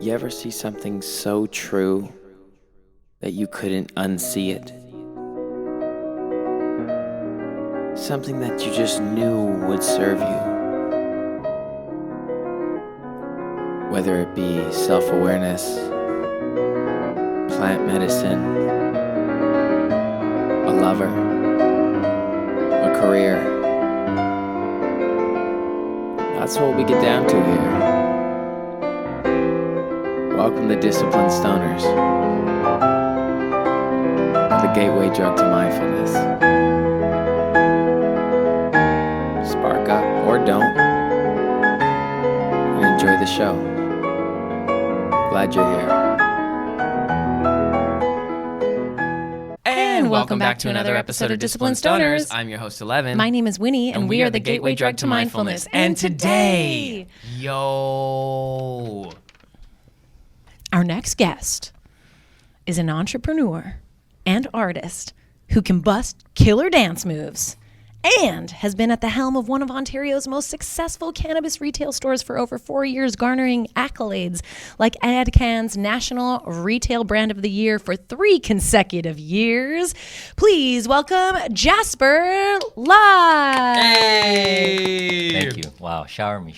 You ever see something so true that you couldn't unsee it? Something that you just knew would serve you. Whether it be self-awareness, plant medicine, a lover, a career. That's what we get down to here. Welcome to Disciplined Stoners, the gateway drug to mindfulness. Spark up or don't, and enjoy the show. Glad you're here. And welcome back to another episode of Disciplined Stoners. I'm your host, Ellevan. My name is Winnie, and we are the gateway drug to mindfulness. And today, our next guest is an entrepreneur and artist who can bust killer dance moves and has been at the helm of one of Ontario's most successful cannabis retail stores for over 4 years, garnering accolades like AdCan's National Retail Brand of the Year for 3 consecutive years. Please welcome Jasper live. Hey! Thank you. Wow, shower me.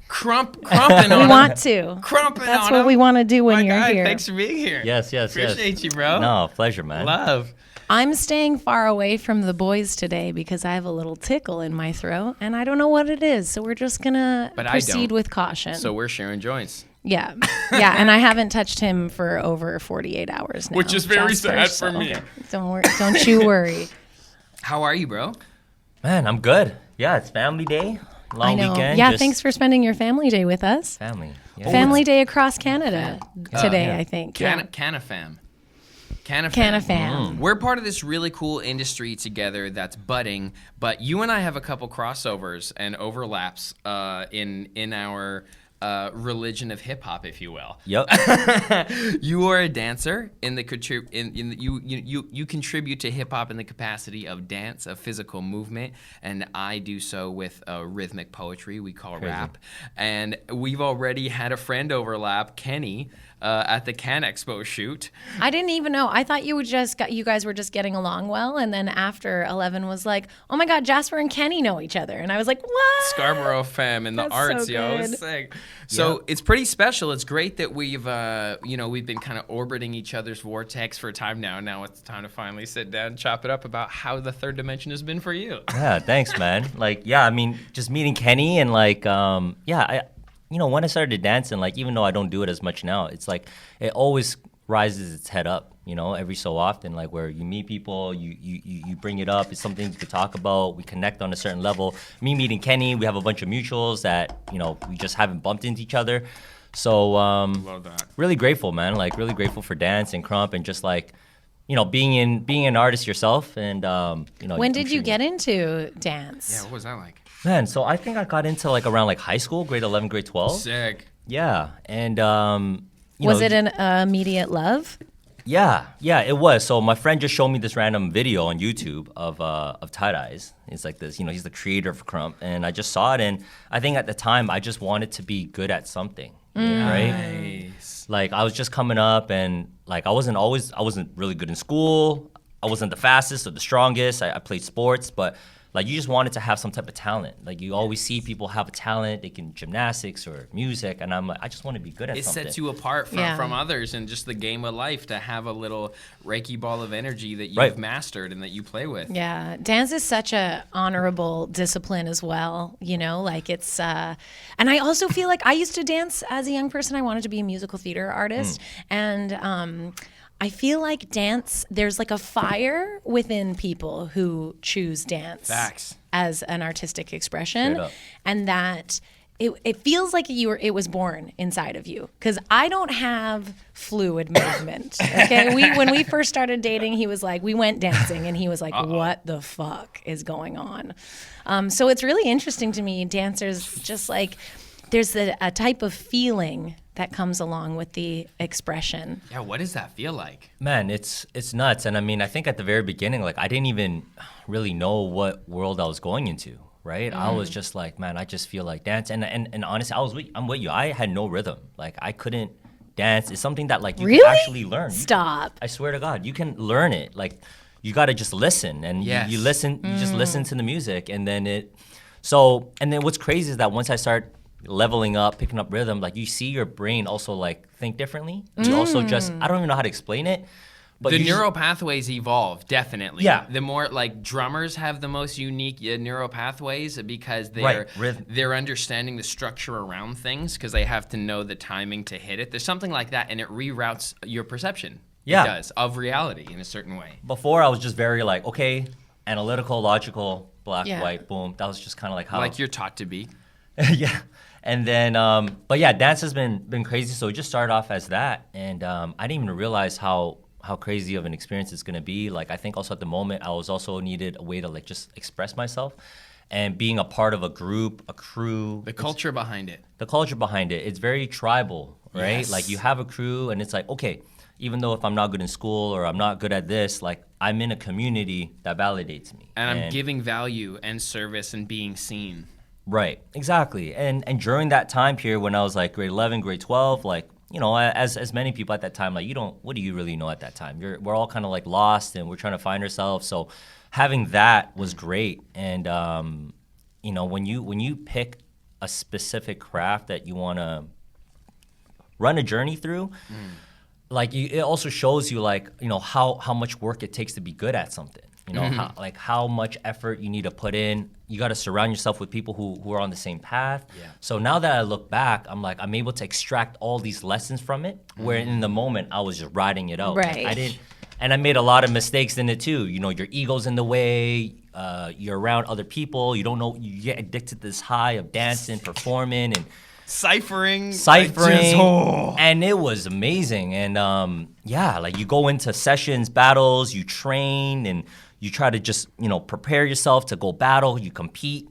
Crumping on We him. want to. Crumping That's on what him. we want to do when My you're God, here. thanks for being here. Yes. Appreciate you, bro. No, pleasure, man. Love. I'm staying far away from the boys today because I have a little tickle in my throat and I don't know what it is. So we're just going to proceed with caution. So we're sharing joints. Yeah. And I haven't touched him for over 48 hours now. Which is very Jasper, sad for me. Don't you worry. How are you, bro? Man, I'm good. Yeah, it's family day. Long I know. weekend. Yeah, just thanks for spending your family day with us. family. Yeah. Family day across Canada today, yeah. I think. Canafam. Canafam. We're part of this really cool industry together that's budding, but you and I have a couple crossovers and overlaps in our religion of hip hop, if you will. Yep. You are a dancer you contribute to hip hop in the capacity of dance, of physical movement, and I do so with rhythmic poetry we call rap. And we've already had a friend overlap, Kenny, at the Can Expo shoot. I didn't even know. I thought you guys were just getting along well, and then after Ellevan was like, "Oh my God, Jasper and Kenny know each other," and I was like, "What?" Scarborough fam in the That's arts, so yo. good. It's sick. So it's pretty special. It's great that we've been kind of orbiting each other's vortex for a time now. Now it's time to finally sit down and chop it up about how the third dimension has been for you. Yeah, thanks, man. I mean, just meeting Kenny and when I started dancing, even though I don't do it as much now, it's like it always rises its head up, every so often, where you meet people, you bring it up, it's something you could talk about, we connect on a certain level. Me meeting Kenny, we have a bunch of mutuals that, we just haven't bumped into each other. So, Love that. really grateful, man, really grateful for dance and Crump and just being an artist yourself and, When did you get into dance? Yeah, what was that like? Man, so I think I got into around high school, grade 11, grade 12. Sick. Yeah, and Was it an immediate love? Yeah, it was. So my friend just showed me this random video on YouTube of tie-dyes. It's like this, he's the creator of Crump, and I just saw it, and I think at the time I just wanted to be good at something, right? Nice. I was just coming up, and I wasn't really good in school. I wasn't the fastest or the strongest. I played sports, but you just wanted to have some type of talent. You always see people have a talent. They can gymnastics or music. And I'm like, I just want to be good at something. It sets you apart from others and just the game of life to have a little Reiki ball of energy that you've mastered and that you play with. Yeah. Dance is such a honorable discipline as well. It's, and I also feel like I used to dance as a young person. I wanted to be a musical theater artist. And, I feel like dance, there's a fire within people who choose dance as an artistic expression, and that it feels like it was born inside of you. Because I don't have fluid movement. Okay, when we first started dating, he was like, we went dancing, and he was like, what the fuck is going on? So it's really interesting to me. Dancers just there's a type of feeling that comes along with the expression. Yeah, what does that feel like? Man, it's nuts. And I mean, I think at the very beginning, I didn't even really know what world I was going into, right? I was just like, man, I just feel like dance. And honestly, I'm with you. I had no rhythm. I couldn't dance is something that like you Really? can actually learn. Stop. I swear to God, you can learn it. Like you got to just listen, and you listen. You just listen to the music, and then and then what's crazy is that once I start leveling up, picking up rhythm, like you see your brain also like think differently. You also just, I don't even know how to explain it. But the neural pathways evolve, definitely. Yeah. The more, like, drummers have the most unique neural pathways because they're understanding the structure around things because they have to know the timing to hit it. There's something like that, and it reroutes your perception. Yeah. It does, of reality in a certain way. Before, I was just very like, okay, analytical, logical, black, white, boom. That was just kind of like how. Like you're taught to be. Yeah. And then, but yeah, dance has been crazy. So it just started off as that. And I didn't even realize how crazy of an experience it's going to be. Like, I think also at the moment, I was also needed a way to like just express myself, and being a part of a group, a crew. The culture behind it. The culture behind it. It's very tribal, right? Yes. Like you have a crew, and it's like, okay, even though if I'm not good in school or I'm not good at this, like I'm in a community that validates me. And I'm giving value and service and being seen. Right, exactly. And during that time period when I was like grade 11, grade 12, like, you know, as many people at that time, like what do you really know at that time? We're all kind of like lost and we're trying to find ourselves. So having that was great. And, you know, when you pick a specific craft that you want to run a journey through, like it also shows you like, you know, how much work it takes to be good at something. You know, how much effort you need to put in. You got to surround yourself with people who are on the same path. Yeah. So now that I look back, I'm like, I'm able to extract all these lessons from it, where in the moment I was just riding it out. Right. And I made a lot of mistakes in it too. You know, your ego's in the way. You're around other people. You don't know. You get addicted to this high of dancing, performing, and Ciphering. And it was amazing. And yeah, like you go into sessions, battles, you train, and you try to just, you know, prepare yourself to go battle, you compete.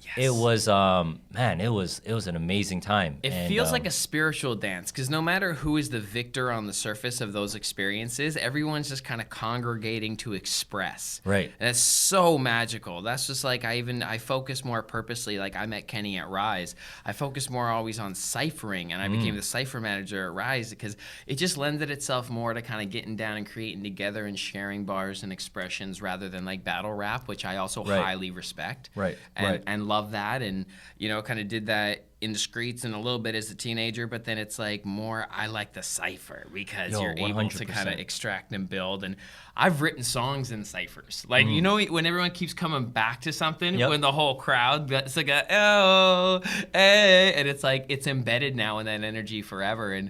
Yes. It was, man, it was an amazing time. It feels like a spiritual dance because no matter who is the victor on the surface of those experiences, everyone's just kind of congregating to express. Right. And it's so magical. That's just like I focus more purposely. Like I met Kenny at Rise. I focused more always on ciphering, and I became the cipher manager at Rise because it just lended itself more to kind of getting down and creating together and sharing bars and expressions rather than like battle rap, which I also highly respect. Right. And love that, and you know, kind of did that in the streets and a little bit as a teenager, but then it's like more I like the cipher because you're 100%. Able to kind of extract and build. And I've written songs in ciphers, like you know, when everyone keeps coming back to something, when the whole crowd, it's like and it's like it's embedded now in that energy forever. And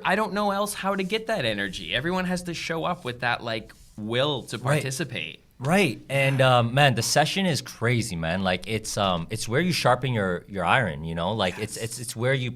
I don't know else how to get that energy. Everyone has to show up with that like will to participate. Right, and man, the session is crazy, man. Like it's where you sharpen your iron, you know. Like it's where you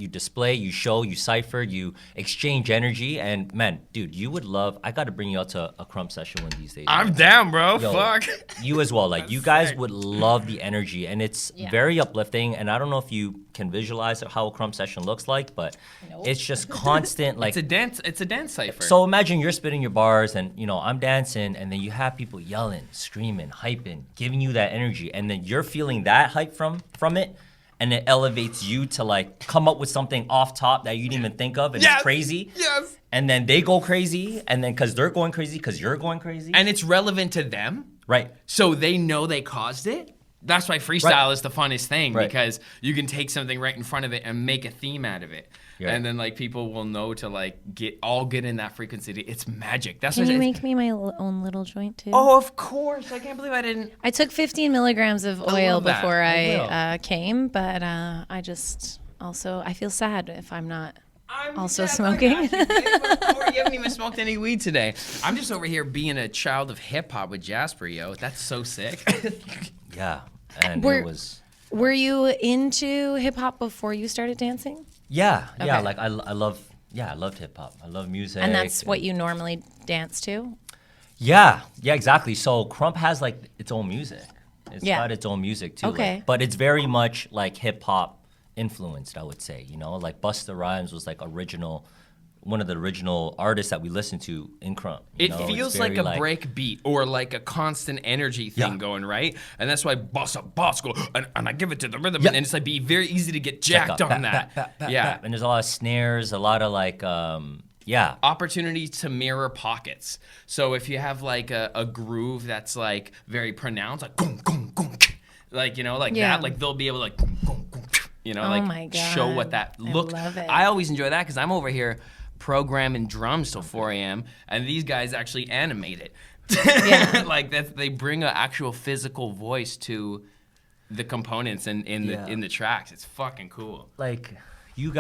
display, you show, you cipher, you exchange energy, and man, dude, you would love. I got to bring you out to a crump session one of these days. I'm down, bro. Yo, fuck you as well. Like you guys would love the energy, and it's very uplifting. And I don't know if you can visualize how a crump session looks like, but it's just constant. Like it's a dance cipher. So imagine you're spitting your bars, and you know I'm dancing, and then you have people yelling, screaming, hyping, giving you that energy, and then you're feeling that hype from it, and it elevates you to like come up with something off top that you didn't even think of, and it's crazy. Yes. And then they go crazy, and then because they're going crazy, because you're going crazy, and it's relevant to them, right? So they know they caused it. That's why freestyle is the funnest thing because you can take something right in front of it and make a theme out of it. Yeah. And then like people will know to like get in that frequency. It's magic. That's Can you make me my own little joint too? Oh, of course. I can't believe I didn't. I took 15 milligrams of oil before I came, but I just also I feel sad if I'm not also smoking. You haven't even smoked any weed today. I'm just over here being a child of hip hop with Jasper, yo. That's so sick. Yeah, and it was. Were you into hip hop before you started dancing? Yeah, yeah. Like I loved hip hop. I love music. And that's what you normally dance to? Yeah, exactly. So Crump has like its own music. It's got its own music too. Okay. Like, but it's very much like hip hop influenced, I would say. You know, like Busta Rhymes was like original one of the original artists that we listened to in Crump. It feels like a break beat or like a constant energy thing going, right? And that's why boss go, and I give it to the rhythm, and it's like be very easy to get jacked on that. And there's a lot of snares, a lot of like, opportunity to mirror pockets. So if you have like a groove that's like very pronounced, like gong, gong, gong, like, you know, like that, like they'll be able to like, gong, gong, gong, you know, like show what that look. I love it. I always enjoy that because I'm over here programming drums till 4 a.m. and these guys actually animate it. Like that, they bring an actual physical voice to the components in the tracks. It's fucking cool. Like you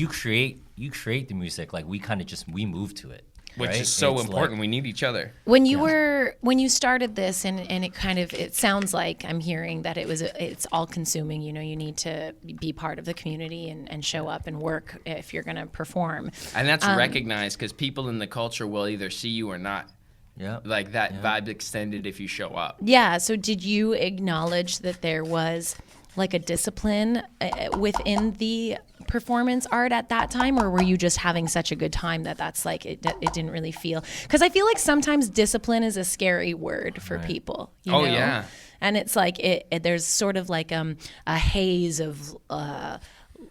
create the music. Like we move to it. Which right? is so it's important. Like, we need each other. When you started this, and it sounds like I'm hearing that it's all consuming. You know, you need to be part of the community and show up and work if you're going to perform. And that's recognized because people in the culture will either see you or not. Yeah. Like that vibe extended if you show up. Yeah. So did you acknowledge that there was like a discipline within the performance art at that time, or were you just having such a good time that's like it didn't really feel? Because I feel like sometimes discipline is a scary word for people. You know? Yeah. And it's like there's sort of like a haze of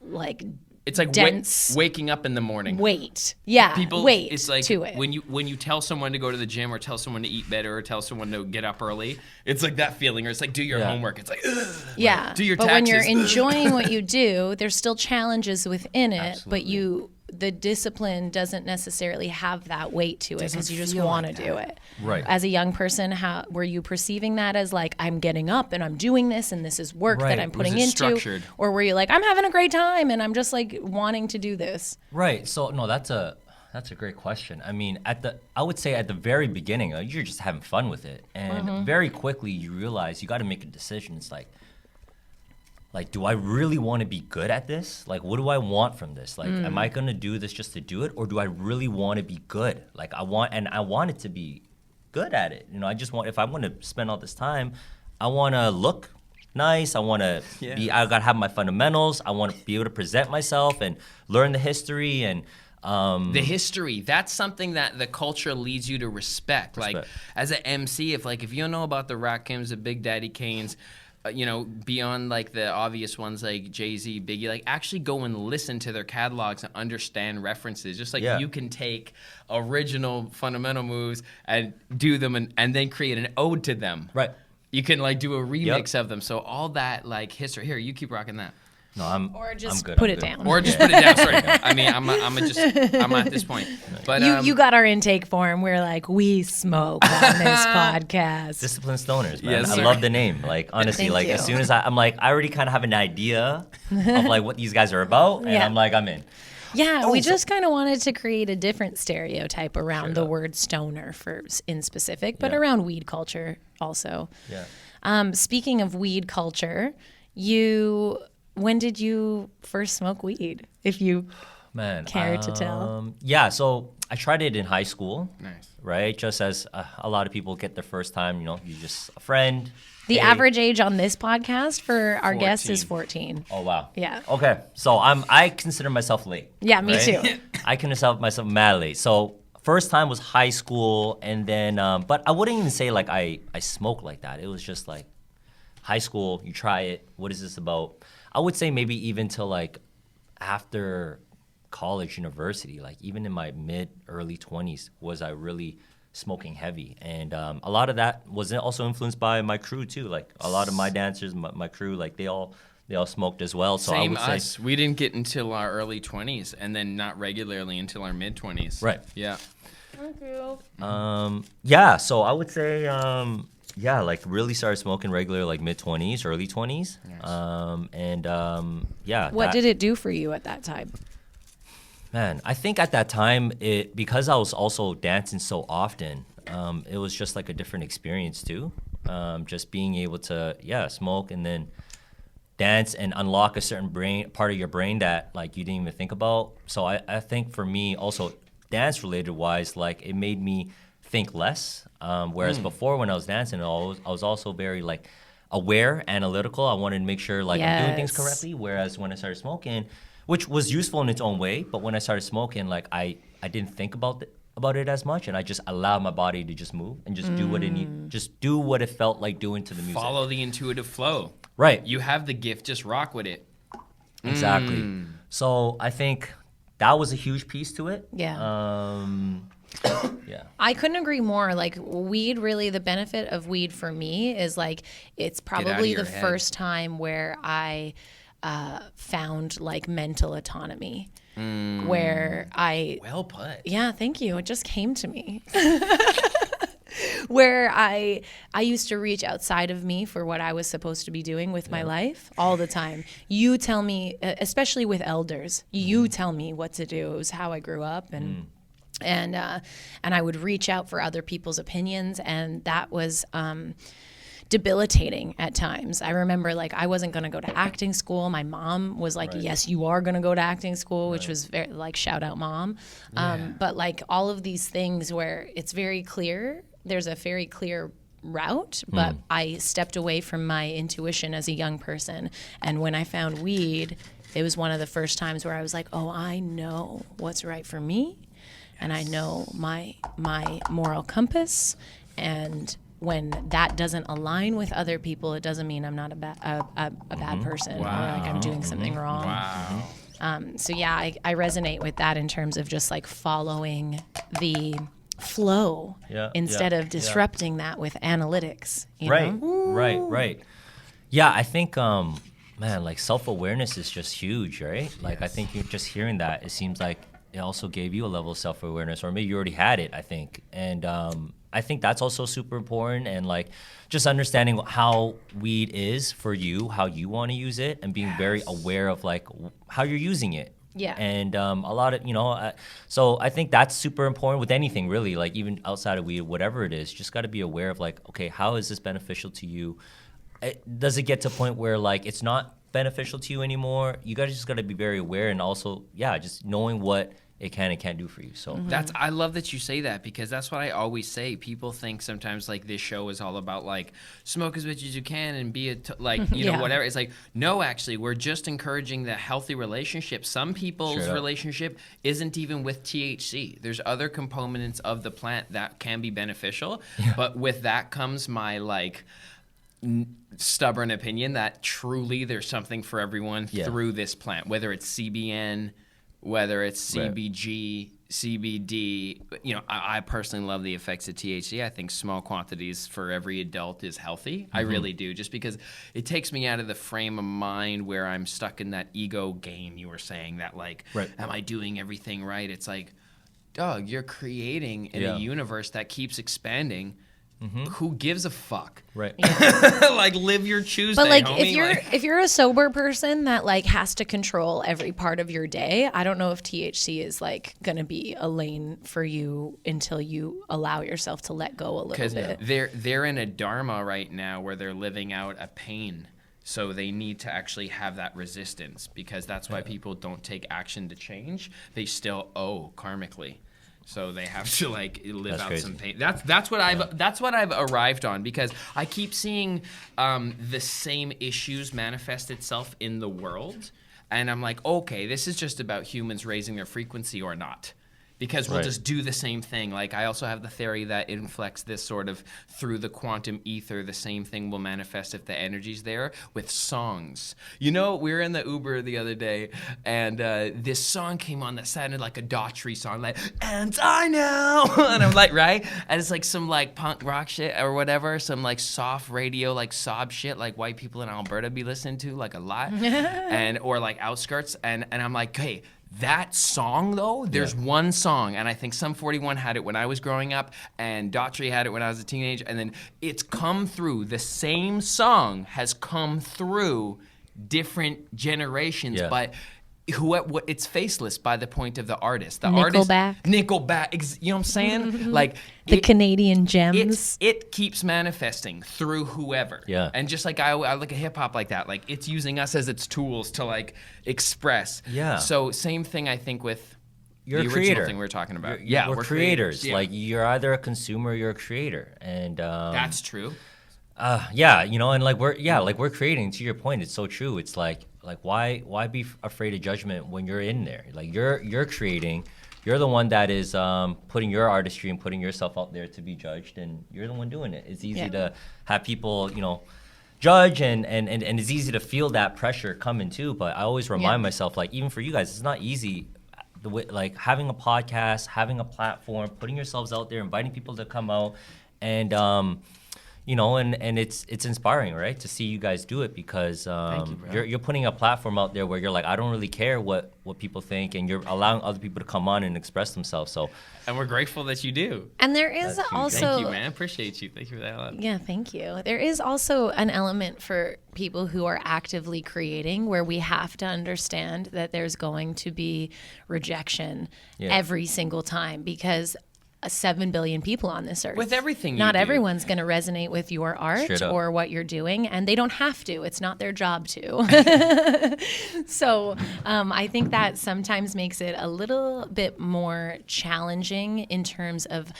like. It's like dense waking up in the morning. People, it's like to it. when you tell someone to go to the gym or tell someone to eat better or tell someone to get up early, it's like that feeling. Or it's like do your homework. It's like like, do your but taxes. When you're enjoying what you do, there's still challenges within it. Absolutely. But the discipline doesn't necessarily have that weight to it because you just want to do it. Right. As a young person, how were you perceiving that as like I'm getting up and I'm doing this and this is work that I'm putting into, structured? Or were you like I'm having a great time and I'm just like wanting to do this? Right. So no, that's a great question. I mean, I would say at the very beginning, you're just having fun with it, and very quickly you realize you got to make a decision. It's like, do I really want to be good at this? Like, what do I want from this? Like, am I going to do this just to do it? Or do I really want to be good? Like, I want it to be good at it. You know, if I want to spend all this time, I want to look nice. I want to I got to have my fundamentals. I want to be able to present myself and learn the history and, the history, that's something that the culture leads you to respect. Like, as an MC, if you don't know about the Rakims, the Big Daddy Kanes, you know, beyond like the obvious ones like Jay-Z, Biggie, like actually go and listen to their catalogs and understand references. Just like you can take original fundamental moves and do them and then create an ode to them. Right. You can like do a remix of them. So all that like history. Here, you keep rocking that. No, I'm good. Put it down. Or just put it down. Sorry. I mean, I'm at this point. But you got our intake form. We're like, we smoke on this podcast. Disciplined Stoners, man. Yes, I sir. love the name. Like, honestly, Thank like you. as soon as I'm like, I already kind of have an idea of like what these guys are about, and I'm like, I'm in. Yeah, we just kind of wanted to create a different stereotype around the word stoner in specific, but around weed culture also. Yeah. Speaking of weed culture, when did you first smoke weed, if you care to tell? Yeah, so I tried it in high school. Nice. Right? Just as a lot of people get their first time, you know, you're just a friend. The average age on this podcast for our guests is 14. Oh, wow. Yeah. Okay, so I consider myself late. Yeah, me too. I consider myself mad late. So first time was high school, and then, but I wouldn't even say like I smoked like that. It was just like high school, you try it. What is this about? I would say maybe even till like after college, university, like even in my early 20s, was I really smoking heavy. And a lot of that was also influenced by my crew too. Like a lot of my dancers, my crew, like they all smoked as well. So Same I would us. say, We didn't get until our early 20s and then not regularly until our mid 20s. Right. Yeah. Thank you. yeah, so I would say, like really started smoking regular like mid-20s, early 20s. Nice. What did it do for you at that time? Man, I think at that time, because I was also dancing so often, it was just like a different experience too. Just being able to, smoke and then dance and unlock a certain part of your brain that like you didn't even think about. So I think for me also dance related wise, like it made me think less. Whereas before when I was dancing, I was also very like aware, analytical. I wanted to make sure like I'm doing things correctly. Whereas when I started smoking, which was useful in its own way, but when I started smoking, like I I didn't think about it as much, and I just allowed my body to just move and just do what it felt like doing to the music. Follow the intuitive flow. Right. You have the gift, just rock with it. Exactly. So I think that was a huge piece to it. Yeah. Yeah. I couldn't agree more. Like weed, really, the benefit of weed for me is like it's probably the first time where I found like mental autonomy. Where Well put. Yeah, thank you. It just came to me. Where I used to reach outside of me for what I was supposed to be doing with my life all the time. You tell me, especially with elders, you tell me what to do. It was how I grew up, and I would reach out for other people's opinions, and that was debilitating at times. I remember like I wasn't going to go to acting school. My mom was like, yes, you are going to go to acting school, which was very like shout out mom. But like all of these things where it's very clear, there's a very clear route, but I stepped away from my intuition as a young person. And when I found weed, it was one of the first times where I was like, oh, I know what's right for me. And I know my moral compass, and when that doesn't align with other people, it doesn't mean I'm not a bad person or like I'm doing something wrong. Wow. So yeah, I resonate with that in terms of just like following the flow instead of disrupting that with analytics. You know? Right. Yeah, I think, man, like self-awareness is just huge, right? Like I think you're just hearing that, it seems like it also gave you a level of self-awareness, or maybe you already had it, I think. And I think that's also super important, and like just understanding how weed is for you, how you want to use it, and being very aware of like how you're using it. Yeah. And a lot of, so I think that's super important with anything really, like even outside of weed, whatever it is, just got to be aware of like, okay, how is this beneficial to you? Does it get to a point where like it's not beneficial to you anymore? You guys just got to be very aware, and also, just knowing what it can and can't do for you. So I love that you say that, because that's what I always say. People think sometimes like this show is all about like smoke as much as you can and be know whatever. It's like, no, actually we're just encouraging the healthy relationship. Some people's relationship isn't even with THC. There's other components of the plant that can be beneficial, but with that comes my like stubborn opinion that truly there's something for everyone through this plant, whether it's CBN, whether it's CBG, CBD. I personally love the effects of THC. I think small quantities for every adult is healthy. I really do, just because it takes me out of the frame of mind where I'm stuck in that ego game you were saying, that like, am I doing everything right? It's like, dog, you're creating in a universe that keeps expanding. Who gives a fuck? Right. Like, live your Tuesday, but like, homie. if you're a sober person that like has to control every part of your day, I don't know if THC is like gonna be a lane for you until you allow yourself to let go a little bit. They're in a dharma right now where they're living out a pain. So they need to actually have that resistance, because that's why people don't take action to change. They still owe karmically. So they have to like live out some pain. That's what I've arrived on, because I keep seeing the same issues manifest itself in the world, and I'm like, okay, this is just about humans raising their frequency or not. Because we'll just do the same thing. Like, I also have the theory that inflects this sort of through the quantum ether. The same thing will manifest if the energy's there with songs. We were in the Uber the other day, and this song came on that sounded like a Daughtry song, like, and I know. And I'm like, right? And it's like some like punk rock shit or whatever, some like soft radio, like sob shit, like white people in Alberta be listening to like a lot, or like Outskirts. And I'm like, hey, that song, though, there's one song, and I think Sum 41 had it when I was growing up, and Daughtry had it when I was a teenager, and then it's come through. The same song has come through different generations, but it's faceless by the point of the artist. Nickelback. You know what I'm saying? Like the Canadian gems. It keeps manifesting through whoever. Yeah. And just like I look at hip hop like that. Like, it's using us as its tools to like express. Yeah. So same thing I think with you're the a original creator. thing we were talking about. We're creators. Yeah. Like, you're either a consumer or you're a creator. And that's true. And like we're creating. To your point, it's so true. It's like why be afraid of judgment when you're in there? Like, you're creating, you're the one that is putting your artistry and putting yourself out there to be judged, and you're the one doing it. It's easy to have people, judge, and it's easy to feel that pressure coming too. But I always remind myself, like, even for you guys, it's not easy. The way, like, having a podcast, having a platform, putting yourselves out there, inviting people to come out, and and it's inspiring, right, to see you guys do it, because you're putting a platform out there where you're like, I don't really care what people think, and you're allowing other people to come on and express themselves. So, and we're grateful that you do. And there is also, thank you, man. Appreciate you. Thank you for that a lot. Yeah, thank you. There is also an element for people who are actively creating where we have to understand that there's going to be rejection every single time, because 7 billion people on this earth. With everything Not everyone's going to resonate with your art or what you're doing, and they don't have to. It's not their job to. So I think that sometimes makes it a little bit more challenging in terms of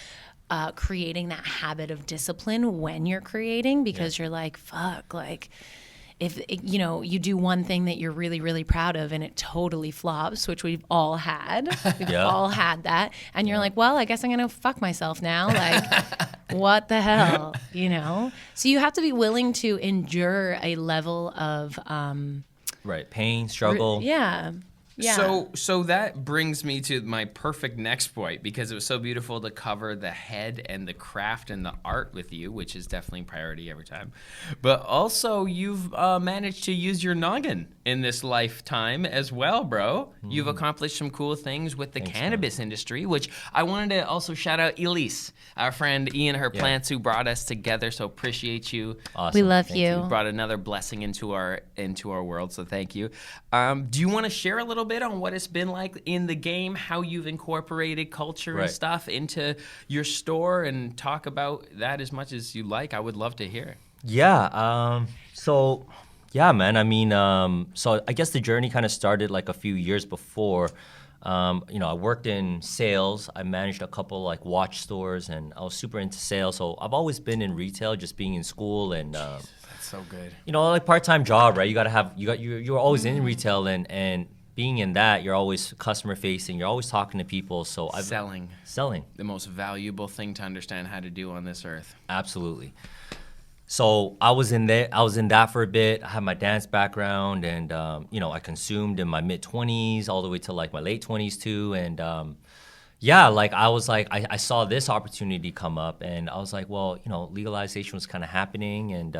creating that habit of discipline when you're creating, because you're like, fuck, like, if you do one thing that you're really, really proud of and it totally flops, which we've all had. We've all had that. And you're like, well, I guess I'm going to fuck myself now. Like, what the hell, So you have to be willing to endure a level of... pain, struggle. Yeah. So that brings me to my perfect next point, because it was so beautiful to cover the head and the craft and the art with you, which is definitely priority every time. But also, you've managed to use your noggin in this lifetime as well, bro. You've accomplished some cool things with the cannabis industry, which I wanted to also shout out Elise, our friend Ian, her plants, who brought us together. So appreciate you. Awesome. We love you. You brought another blessing into our world. So thank you. Do you want to share a little bit on what it's been like in the game, how you've incorporated culture and stuff into your store, and talk about that as much as you like? I would love to hear. Yeah. Yeah, man. I mean, so I guess the journey kind of started like a few years before. I worked in sales. I managed a couple like watch stores, and I was super into sales. So I've always been in retail, just being in school, and that's so good. Like part-time job, right? You're always in retail, and being in that, you're always customer facing. You're always talking to people. So selling, the most valuable thing to understand how to do on this earth. Absolutely. So I was in that for a bit. I had my dance background, and I consumed in my mid-20s all the way to like my late 20s too. And I was like, I saw this opportunity come up, and I was like, well, legalization was kind of happening, and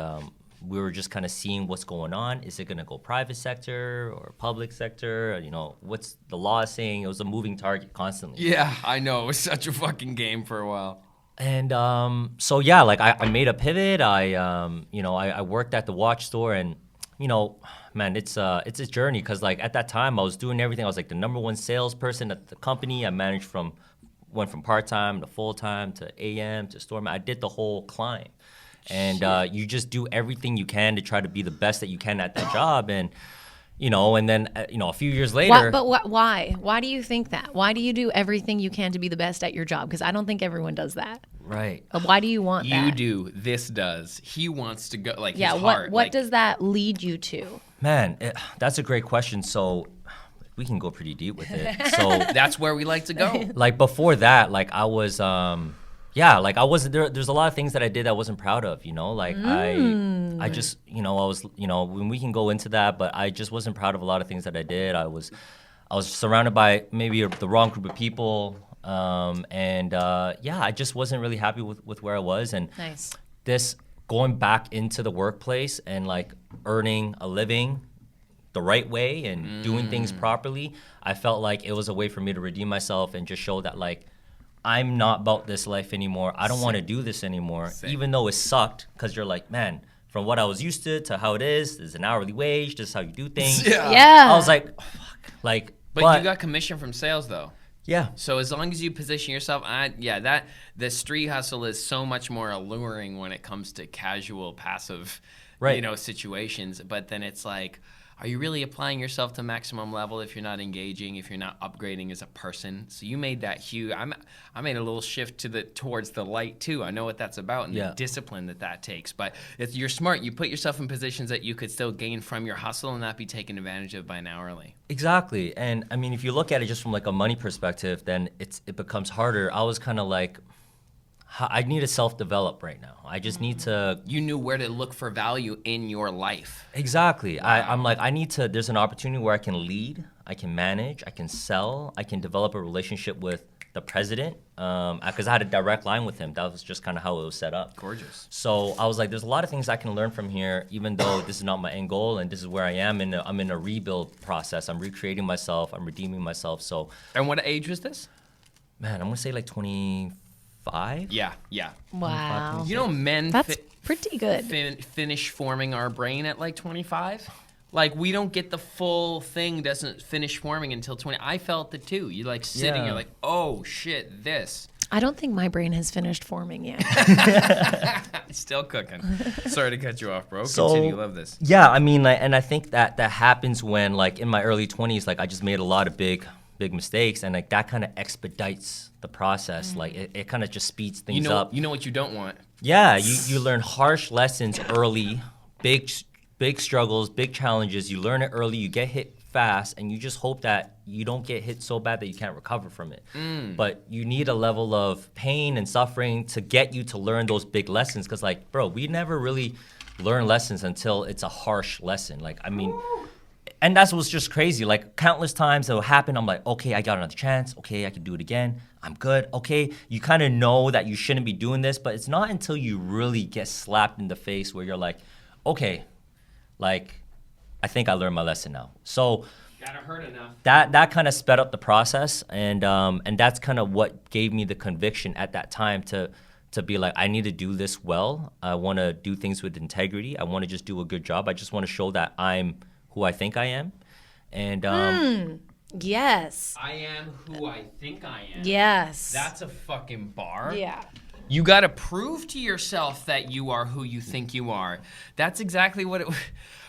we were just kind of seeing what's going on. Is it going to go private sector or public sector? What's the law saying? It was a moving target constantly. Yeah, I know. It was such a fucking game for a while. And I made a pivot. I worked at the watch store, and man, it's a journey, because like at that time I was doing everything. I was like the number one salesperson at the company. I went from part-time to full-time to AM to store. I did the whole climb, and you just do everything you can to try to be the best that you can at that job. And and then, a few years later... Why? Why do you think that? Why do you do everything you can to be the best at your job? Because I don't think everyone does that. Right. Why do you want that? You do. This does. He wants to go, like, his heart. What does that lead you to? Man, that's a great question. So we can go pretty deep with it. So that's where we like to go. Like, before that, like, I was... I wasn't there. There's a lot of things that I did I wasn't proud of, Like I just, I was, when we can go into that, but I just wasn't proud of a lot of things that I did. I was surrounded by maybe the wrong group of people, I just wasn't really happy with where I was. And this going back into the workplace and like earning a living the right way and doing things properly, I felt like it was a way for me to redeem myself and just show that like, I'm not about this life anymore. I don't want to do this anymore, even though it sucked, because you're like, man, from what I was used to how it is, there's an hourly wage, this is how you do things. Yeah. I was like, oh, fuck. Like, but you got commission from sales, though. Yeah. So as long as you position yourself, the street hustle is so much more alluring when it comes to casual, passive, situations. But then it's like, are you really applying yourself to maximum level if you're not engaging, if you're not upgrading as a person? So you made that huge. I made a little shift towards the light too. I know what that's about and the discipline that takes. But if you're smart, you put yourself in positions that you could still gain from your hustle and not be taken advantage of by an hourly. Exactly. And I mean, if you look at it just from like a money perspective, then it becomes harder. I was kind of like, I need to self-develop right now. I just need to... You knew where to look for value in your life. Exactly. Wow. I'm like, there's an opportunity where I can lead, I can manage, I can sell, I can develop a relationship with the president, because I had a direct line with him. That was just kind of how it was set up. Gorgeous. So I was like, there's a lot of things I can learn from here, even though this is not my end goal and this is where I am. I'm in a rebuild process. I'm recreating myself. I'm redeeming myself. So. And what age was this? Man, I'm going to say like 25. Yeah. Wow. You know, men That's pretty good. Finish forming our brain at like 25. Like, we don't get the full thing, doesn't finish forming until 20. I felt it too. You're like sitting, you're like, oh shit, this. I don't think my brain has finished forming yet. Still cooking. Sorry to cut you off, bro. Continue. Love this. Yeah, I mean, like, and I think that happens when, like, in my early 20s, like, I just made a lot of big mistakes, and like that kind of expedites the process. Like it kind of just speeds things up. You know what you don't want. Yeah, you learn harsh lessons early, big struggles, big challenges. You learn it early, you get hit fast, and you just hope that you don't get hit so bad that you can't recover from it. But you need a level of pain and suffering to get you to learn those big lessons, because like, bro, we never really learn lessons until it's a harsh lesson. Like, I mean, and that's what's just crazy. Like, countless times it'll happen. I'm like, okay, I got another chance. Okay, I can do it again. I'm good. Okay, you kind of know that you shouldn't be doing this, but it's not until you really get slapped in the face where you're like, okay, like, I think I learned my lesson now. So gotta hurt enough. That kind of sped up the process, and that's kind of what gave me the conviction at that time to be like, I need to do this well. I want to do things with integrity. I want to just do a good job. I just want to show that I'm who I think I am. And yes. I am who I think I am. Yes. That's a fucking bar. Yeah. You got to prove to yourself that you are who you think you are. That's exactly what it...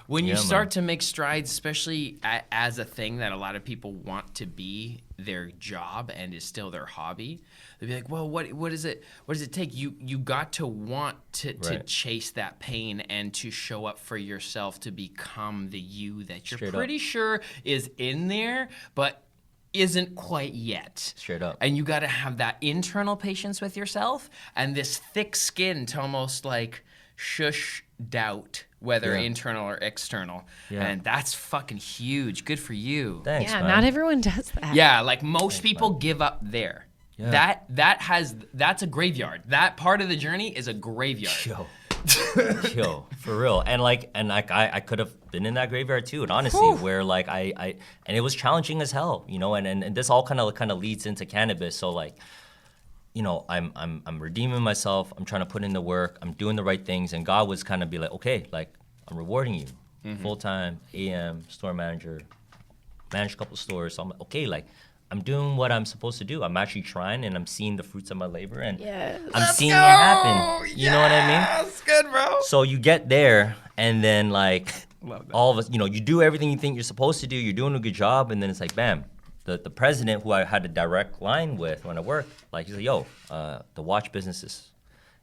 When you start to make strides, especially as a thing that a lot of people want to be their job and is still their hobby, they'll be like, well, what is it? What does it take? You got to want to chase that pain and to show up for yourself to become the you that you're pretty sure is in there, but isn't quite yet. Straight up. And you got to have that internal patience with yourself and this thick skin to almost like shush doubt, whether internal or external. Yeah. And that's fucking huge. Good for you. Thanks, man. Not everyone does that. Yeah, like most people give up there. Yeah. That's a graveyard. That part of the journey is a graveyard. Yo, for real. And I could have been in that graveyard too. And honestly, where like I and it was challenging as hell, you know, and this all kind of leads into cannabis. So like, you know, I'm redeeming myself. I'm trying to put in the work. I'm doing the right things, and God was kind of be like, okay, like I'm rewarding you, full-time AM store manager, managed a couple stores. So I'm like, okay, like I'm doing what I'm supposed to do. I'm actually trying, and I'm seeing the fruits of my labor, and I'm seeing it happen. You know what I mean? That's good, bro. So you get there, and then like all of us, you know, you do everything you think you're supposed to do. You're doing a good job, and then it's like, bam. The president, who I had a direct line with when I worked, like he's like, yo, the watch business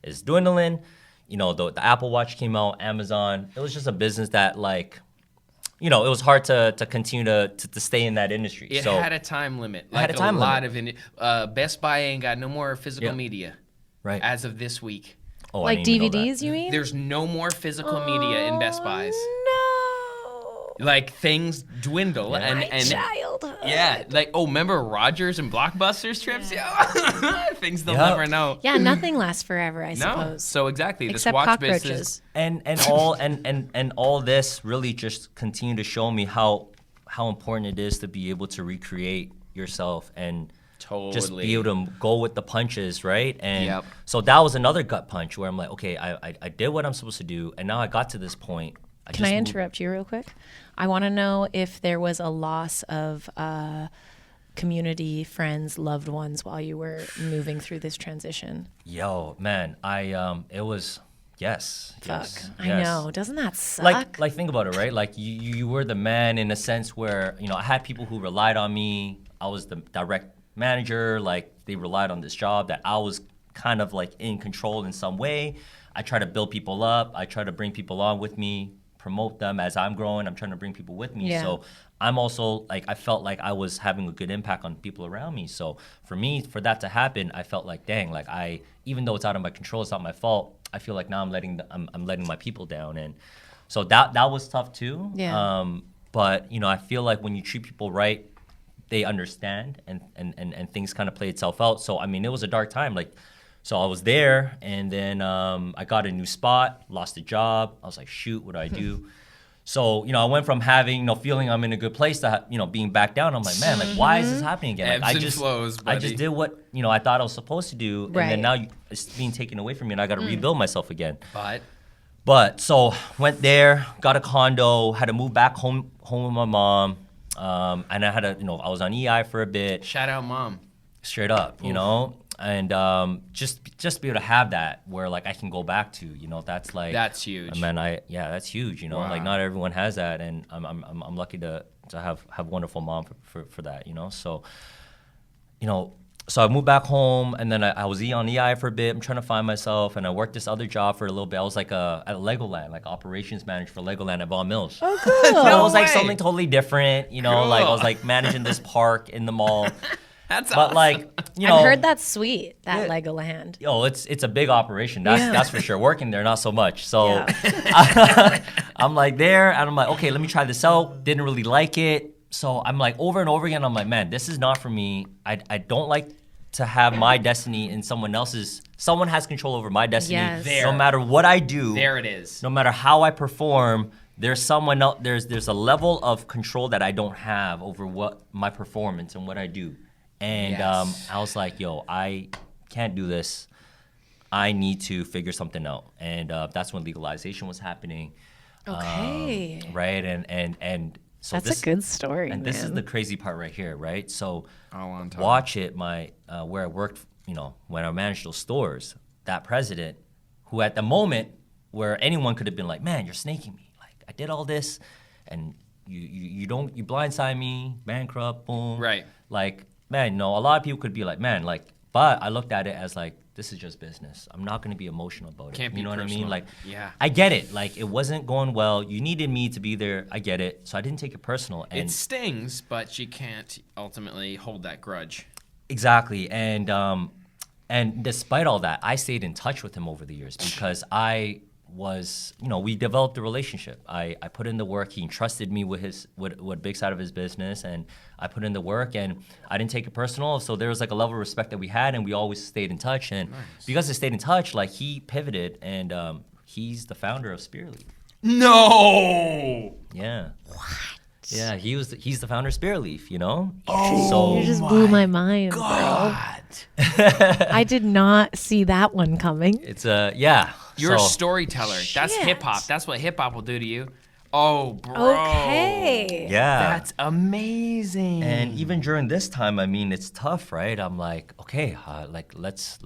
is dwindling. You know, the Apple Watch came out, Amazon. It was just a business that, like, you know, it was hard to continue to stay in that industry. It had a time limit. Like a lot of Best Buy ain't got no more physical media as of this week. Oh, like DVDs, you mean? There's no more physical media in Best Buys. No. Like things dwindle and childhood. Yeah, like remember Rogers and Blockbusters trips? Yeah. Things they'll never know. Yeah, nothing lasts forever, I No. suppose. So exactly, Except this watch cockroaches. business and all this really just continue to show me how important it is to be able to recreate yourself and just be able to go with the punches, right? And so that was another gut punch where I'm like, okay, I did what I'm supposed to do, and now I got to this point. Can I interrupt you real quick? I want to know if there was a loss of community, friends, loved ones while you were moving through this transition. Yo, man, it was Yes. Fuck. Yes. I know. Doesn't that suck? Like think about it, right? Like you were the man in a sense where, I had people who relied on me. I was the direct manager. Like they relied on this job that I was kind of like in control in some way. I try to build people up. I try to bring people on with me, promote them as I'm growing. I'm trying to bring people with me. Yeah. So I'm also like, I felt like I was having a good impact on people around me. So for me, for that to happen, I felt like, dang, like even though it's out of my control, it's not my fault. I feel like now I'm letting my people down. And so that was tough too. Yeah. But I feel like when you treat people right, they understand and things kind of play itself out. So I mean, it was a dark time. Like, so I was there, and then I got a new spot, lost a job. I was like, shoot, what do I do? So, I went from having, feeling I'm in a good place to, being back down. I'm like, man, like, why is this happening again? Like, Ebbs and flows, buddy. I just did what, I thought I was supposed to do. Right. And then now it's being taken away from me, and I got to rebuild myself again. But so went there, got a condo, had to move back home with my mom. And I had I was on EI for a bit. shout out, mom. Straight up, and just be able to have that where like I can go back to, that's like That's huge. I mean, that's huge, Wow. like not everyone has that, and I'm lucky to have a wonderful mom for that, so so I moved back home, and then I was on EI for a bit. I'm trying to find myself, and I worked this other job for a little bit. I was like at Legoland, like operations manager for Legoland at Vaughan Mills. Oh, cool. So it was like way. something totally different, like I was like managing this park in the mall. That's But awesome. like, I've heard that's sweet, that Yeah. Legoland. It's a big operation. That's for sure. Working there, not so much. So Yeah. I'm like there, and I'm like, okay, let me try this out. Didn't really like it. So I'm like over and over again. I'm like, man, this is not for me. I don't like to have my destiny in someone else's. Someone has control over my destiny. Yes. No matter what I do. There it is. No matter how I perform, there's someone else. There's a level of control that I don't have over what my performance and what I do. And Yes. I was like, yo, I can't do this. I need to figure something out. And that's when legalization was happening. Okay. Right? And so That's a good story, and man. this is the crazy part right here, right? So All on top. watch it, where I worked, when I managed those stores, that president, who at the moment where anyone could have been like, man, you're snaking me. Like, I did all this, and you blindside me, bankrupt, boom. Right. Like, man, a lot of people could be like, man, like, but I looked at it as like, this is just business. I'm not going to be emotional about it. Can't be You know what I personal. mean? Like, Yeah. I get it. Like, it wasn't going well. You needed me to be there. I get it. So I didn't take it personal. And It stings, but you can't ultimately hold that grudge. exactly. And despite all that, I stayed in touch with him over the years because I was, we developed a relationship. I put in the work. He entrusted me with what big side of his business, and I put in the work, and I didn't take it personal. So there was like a level of respect that we had, and we always stayed in touch. And because I stayed in touch, like he pivoted, and he's the founder of Spearleaf. No. Yeah. What? Yeah, he's the founder of Spearleaf. Oh, So You just blew my mind, God. bro. I did not see that one coming. it's yeah. You're a So- storyteller. That's Shit. hip hop. That's what hip hop will do to you. Oh, bro. Okay. Yeah. That's amazing. And even during this time, I mean, it's tough, right? I'm like, okay, like let's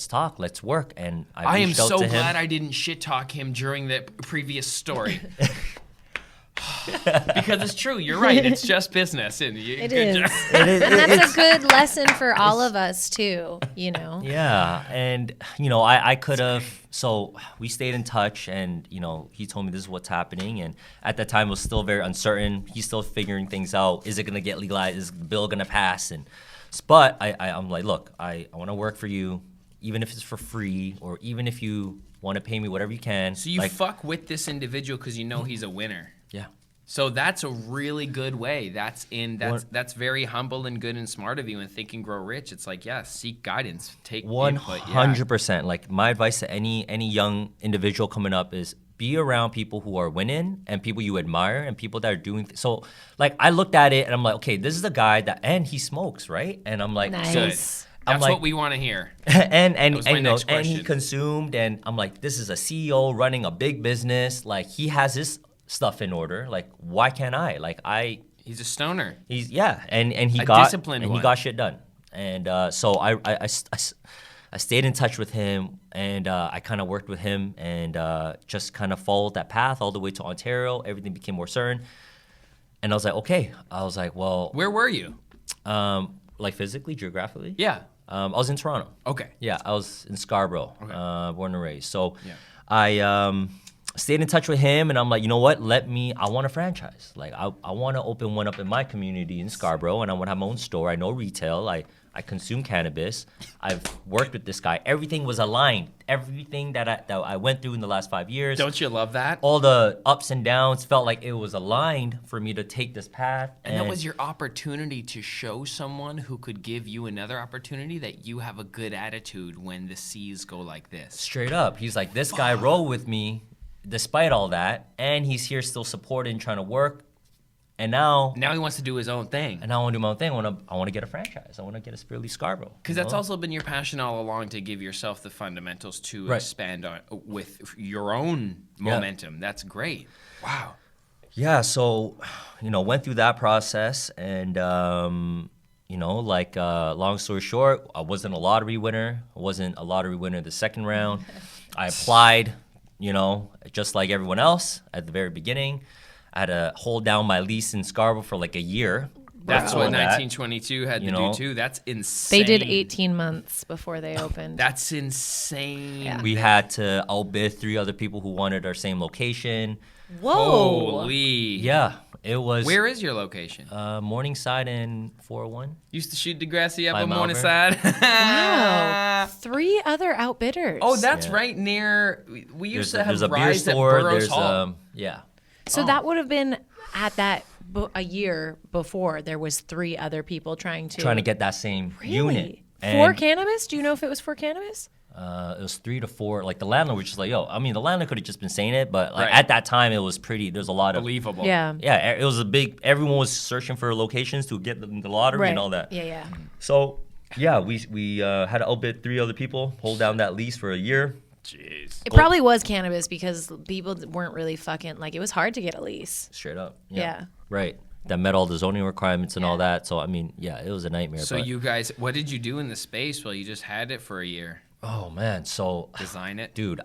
talk, let's work. And I am reached out so to him. glad I didn't shit talk him during the previous story. Because it's true. You're right. It's just business. And It good is. job. And that's a good lesson for all of us, too, Yeah, and I could have. So we stayed in touch, and he told me this is what's happening. And at that time, it was still very uncertain. He's still figuring things out. Is it gonna get legalized? Is the bill gonna pass? But I'm like, look, I want to work for you, even if it's for free, or even if you want to pay me whatever you can. So you like, fuck with this individual because you know he's a winner. yeah. So that's a really good way. That's very humble and good and smart of you. And Think and Grow Rich, it's like, yeah, seek guidance, take input. Yeah. 100%. Like my advice to any young individual coming up is be around people who are winning and people you admire and people that are doing. So like I looked at it and I'm like, okay, this is a guy and he smokes, right? And I'm like, Nice. Good. Yes. That's like- what we want to hear. and was my next and he question. consumed, and I'm like, this is a CEO running a big business. Like he has his stuff in order. Like why can't I? Like He's a stoner. and he A got disciplined and one. he got shit done. And so I I stayed in touch with him, and I kind of worked with him and just kind of followed that path all the way to Ontario. Everything became more certain. And I was like, okay. I was like, well. Where were you? Like physically, geographically? Yeah. I was in Toronto. Okay. Yeah, I was in Scarborough, born and raised. So Yeah. I stayed in touch with him, and I'm like, you know what? I want a franchise. Like, I want to open one up in my community in Scarborough, and I want to have my own store. I know retail. I consume cannabis. I've worked with this guy. Everything was aligned. Everything that I went through in the last 5 years. Don't you love that? All the ups and downs felt like it was aligned for me to take this path. And that was your opportunity to show someone who could give you another opportunity that you have a good attitude when the seas go like this. Straight up. He's like, this guy rolled with me despite all that, and he's here still supporting, trying to work. And now he wants to do his own thing. And now I want to do my own thing. I want to get a franchise. I want to get a Spirit Scarborough. Because that's also been your passion all along, to give yourself the fundamentals to expand on with your own momentum. That's great. Wow. Yeah. So, went through that process, and long story short, I wasn't a lottery winner. I wasn't a lottery winner the second round. I applied, just like everyone else at the very beginning. I had to hold down my lease in Scarborough for like a year. That's what 1922 had to do too. That's insane. They did 18 months before they opened. That's insane. Yeah. We had to outbid 3 other people who wanted our same location. Whoa. Holy. Yeah. It was. Where is your location? Morningside and 401. Used to shoot Degrassi up By on Malvern. Morningside. Wow. 3 other outbidders. Oh, that's right near. We used to have there's a beer Rise store. at Burroughs There's Hall. yeah. So that would have been at that a year before. There was 3 other people trying to get that same really? unit. For cannabis? Do you know if it was for cannabis? It was 3 to 4. Like the landlord was just like, the landlord could have just been saying it, but like Right. at that time it was pretty. There's a lot of Believable. Yeah. Yeah, it was a big. Everyone was searching for locations to get the lottery Right. and all that. Yeah. So yeah, we had to outbid 3 other people, hold down that lease for a year. Jeez. It probably was cannabis because people weren't really fucking, like, it was hard to get a lease. Straight up. Yeah. Right. That met all the zoning requirements and all that. So I mean, yeah, it was a nightmare. So but, you guys, what did you do in the space while you just had it for a year? oh man, so Design it? dude,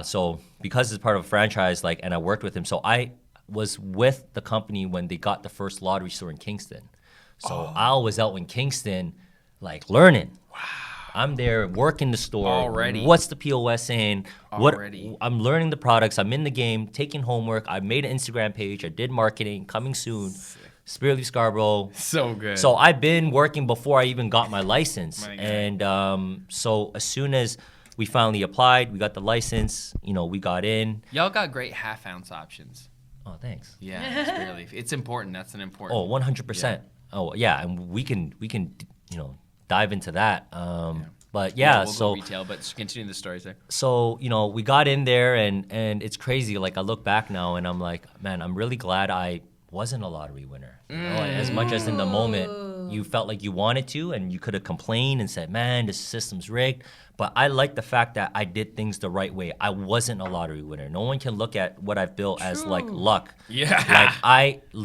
so because it's part of a franchise, and I worked with him, so I was with the company when they got the first lottery store in Kingston. So I was out in Kingston, learning. Wow. I'm there working the store. Already. What's the POS in? Already. I'm learning the products. I'm in the game, taking homework. I made an Instagram page. I did marketing. Coming soon. Spirit Scarborough. So good. So I've been working before I even got my license. My God. And so as soon as we finally applied, we got the license. We got in. Y'all got great half-ounce options. Oh, thanks. Yeah, it's important. That's an important. Oh, 100%. Oh, yeah, and we can dive into that. But yeah, we'll so go retail, but just continue the stories there. so we got in there, and it's crazy. I look back now, and I'm like, man, I'm really glad I wasn't a lottery winner. As much as in the moment you felt like you wanted to, and you could have complained and said, man, this system's rigged. But I like the fact that I did things the right way. I wasn't a lottery winner. No one can look at what I've built as luck. Yeah.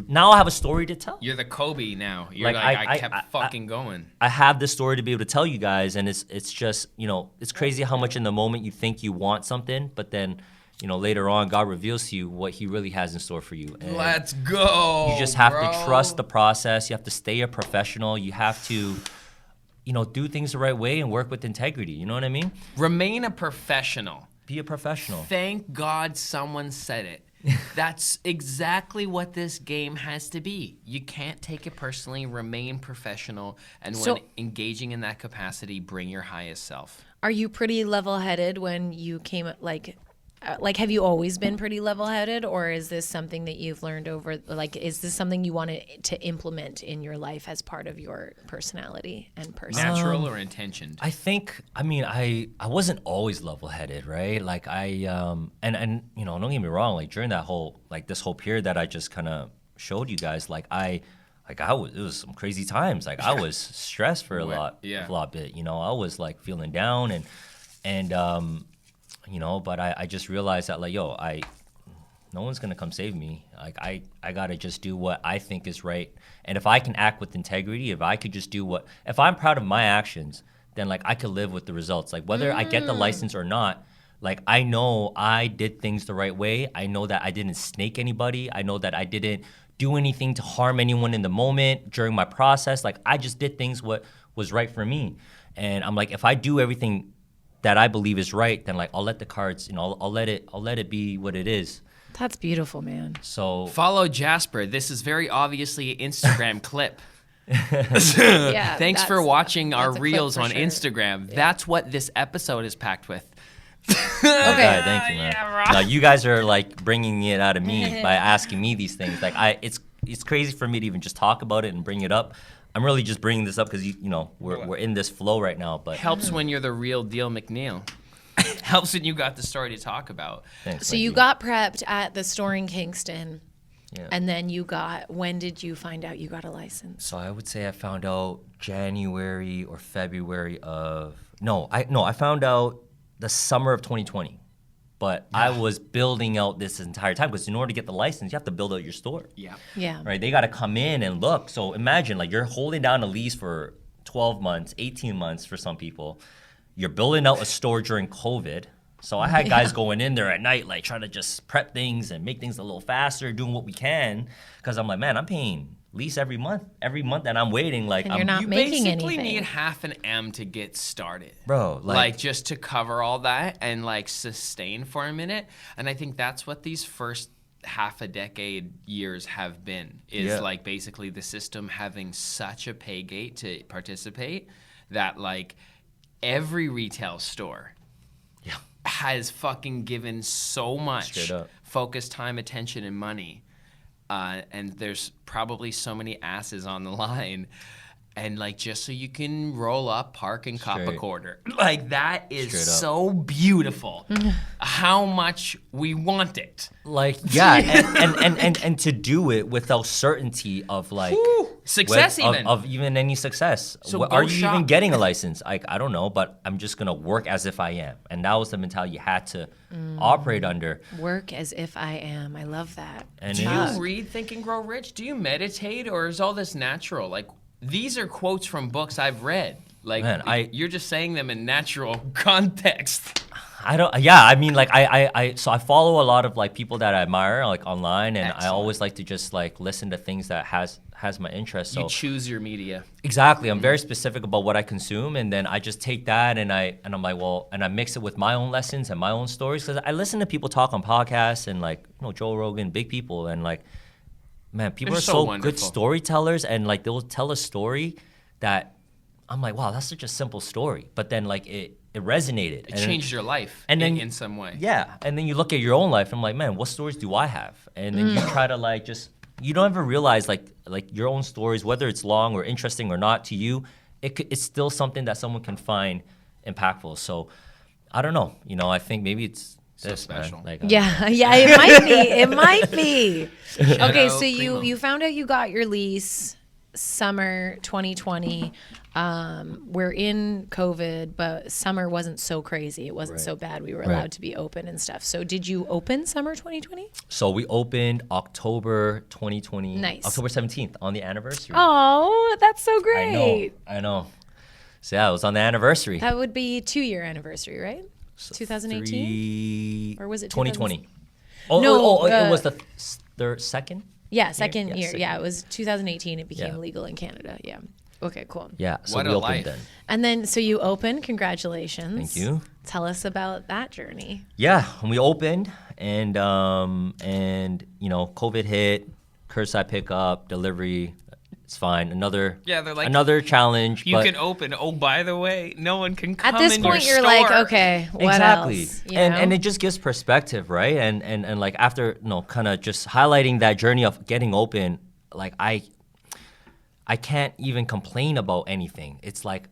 Now I have a story to tell. You're the Kobe now. You're I kept fucking going. I have this story to be able to tell you guys, and it's just, it's crazy how much in the moment you think you want something, but then, later on, God reveals to you what He really has in store for you. And Let's go. you just have to trust the process. You have to stay a professional. You have to, do things the right way and work with integrity. You know what I mean? Remain a professional. Be a professional. Thank God someone said it. That's exactly what this game has to be. You can't take it personally. Remain professional. And when engaging in that capacity, bring your highest self. Are you pretty level-headed when you came, have you always been pretty level-headed, or is this something that you've learned over, is this something you wanted to implement in your life as part of your personality and person? Natural or intentioned? I think, I wasn't always level-headed, right? And don't get me wrong, during that whole, this whole period that I just kind of showed you guys, it was some crazy times. I was stressed for a lot bit, I was feeling down and but I just realized that no one's gonna come save me. I gotta just do what I think is right. And if I can act with integrity, if I could just do if I'm proud of my actions, then like I could live with the results. Like whether I get the license or not, like I know I did things the right way. I know that I didn't snake anybody. I know that I didn't do anything to harm anyone in the moment during my process. Like I just did things what was right for me. And I'm like, if I do everything that I believe is right, then like I'll let the cards, I'll let it be what it is. That's beautiful, man. So follow Jasper. This is very obviously an Instagram clip. Yeah, Thanks for watching our a reels clip on for sure. Instagram. That's what this episode is packed with. Okay, thank you, man. Now you guys are like bringing it out of me by asking me these things. Like it's crazy for me to even just talk about it and bring it up. I'm really just bringing this up because we're in this flow right now. But helps when you're the real deal, McNeil. Helps when you got the story to talk about. Thanks, So you got prepped at the store in Kingston. Yeah. And then when did you find out you got a license? So I would say I found out January or February I found out the summer of 2020. But I was building out this entire time because in order to get the license, you have to build out your store. Yeah. Yeah. Right? They got to come in and look. So imagine like you're holding down a lease for 12 months, 18 months for some people. You're building out a store during COVID. So I had guys going in there at night, like trying to just prep things and make things a little faster, doing what we can. Because I'm like, man, I'm paying lease every month that I'm waiting. Like, And you're not You making basically anything. need half an M to get started. Bro, like just to cover all that and like sustain for a minute. And I think that's what these first half a decade years have been, is like basically the system having such a pay gate to participate that like every retail store has fucking given so much focus, time, attention, and money. And there's probably so many asses on the line. And like just so you can roll up, park, and cop a quarter. Like that is so beautiful. How much we want it. Like and to do it without certainty of like success, of even any success. So are you even getting a license? Like I don't know, but I'm just gonna work as if I am. And that was the mentality you had to operate under. Work as if I am. I love that. And do you read Think and Grow Rich? Do you meditate, or is all this natural? Like these are quotes from books I've read. Like man, you're just saying them in natural context. I mean, like I follow a lot of like people that I admire like online, and I always like to just like listen to things that has my interest. So you choose your media. Exactly. I'm very specific about what I consume, and then I just take that and I'm like, well, and I mix it with my own lessons and my own stories, because I listen to people talk on podcasts and like Joe Rogan, big people, and like, man, people are so good storytellers, and like they'll tell a story that I'm like, wow, that's such a simple story, but then like it resonated. It changed your life in some way. Yeah, and then you look at your own life, and I'm like, man, what stories do I have? And then you try to like just, you don't ever realize like your own stories, whether it's long or interesting or not to you, it's still something that someone can find impactful. So I don't know, I think maybe it's so special. Like, it might be. It might be. Okay, so Primo. you found out you got your lease summer 2020. We're in COVID, but summer wasn't so crazy. It wasn't so bad. We were allowed to be open and stuff. So did you open summer 2020? So we opened October 2020. Nice. October 17th on the anniversary. Oh, that's so great. I know. So yeah, it was on the anniversary. That would be 2-year anniversary, right? 2018? Or was it 2020? No, it was the second? Yeah, second year. second Yeah, year. it was 2018. It became legal in Canada. Yeah. Okay, cool. Yeah, so What we a opened life. then. And then, so you opened. Congratulations. Thank you. Tell us about that journey. Yeah, and we opened, and COVID hit, curbside pickup, delivery. It's fine. Another challenge. You can open. Oh, by the way, no one can come At this in point, your you're store. like, okay, what Exactly. else? And it just gives perspective, right? And like after kind of just highlighting that journey of getting open, like I can't even complain about anything. It's like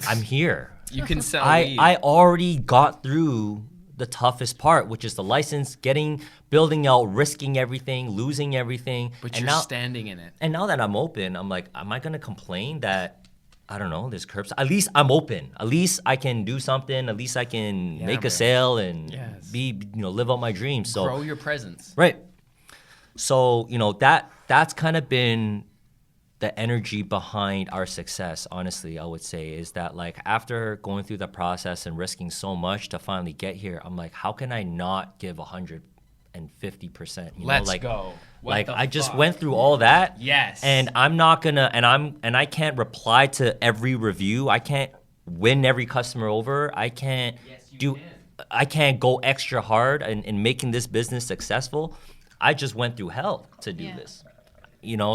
I'm here. You can sell weed. I already got through the toughest part, which is the license, building out, risking everything, losing everything. But and you're standing in it. And now that I'm open, I'm like, am I gonna complain that, I don't know, there's curbs? At least I'm open. At least I can do something. At least I can make a sale and live out my dreams. So grow your presence. right. So that's kind of been the energy behind our success, honestly, I would say, is that like after going through the process and risking so much to finally get here, I'm like, how can I not give 150%? Let's like, go. What like the I just fuck? went through all that. Yes. And I'm not gonna, and I can't reply to every review. I can't win every customer over. I can't I can't go extra hard in making this business successful. I just went through hell to do this.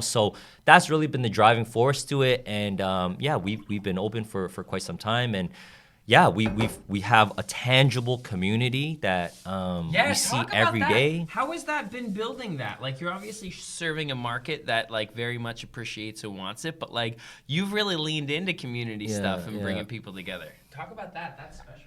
So that's really been the driving force to it. And we've been open for quite some time. And yeah, we have a tangible community that we see every day. How has that been building that? Like, you're obviously serving a market that like very much appreciates and wants it, but like you've really leaned into community stuff and bringing people together. Talk about that. That's special.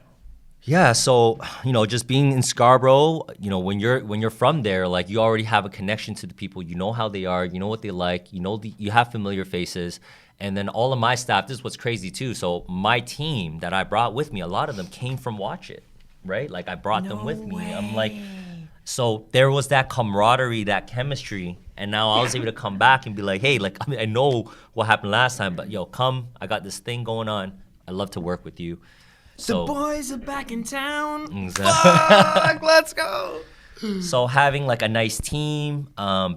Yeah, so just being in Scarborough, when you're from there, like you already have a connection to the people. You know how they are, you know what they like, you have familiar faces, and then all of my staff. This is what's crazy too. So my team that I brought with me, a lot of them came from Watch It, right? Like I brought them with me. I'm like, so there was that camaraderie, that chemistry, and now I was able to come back and be like, hey, like I know what happened last time, but come, I got this thing going on. I'd love to work with you. So, the boys are back in town. Exactly. Fuck, let's go. So having like a nice team,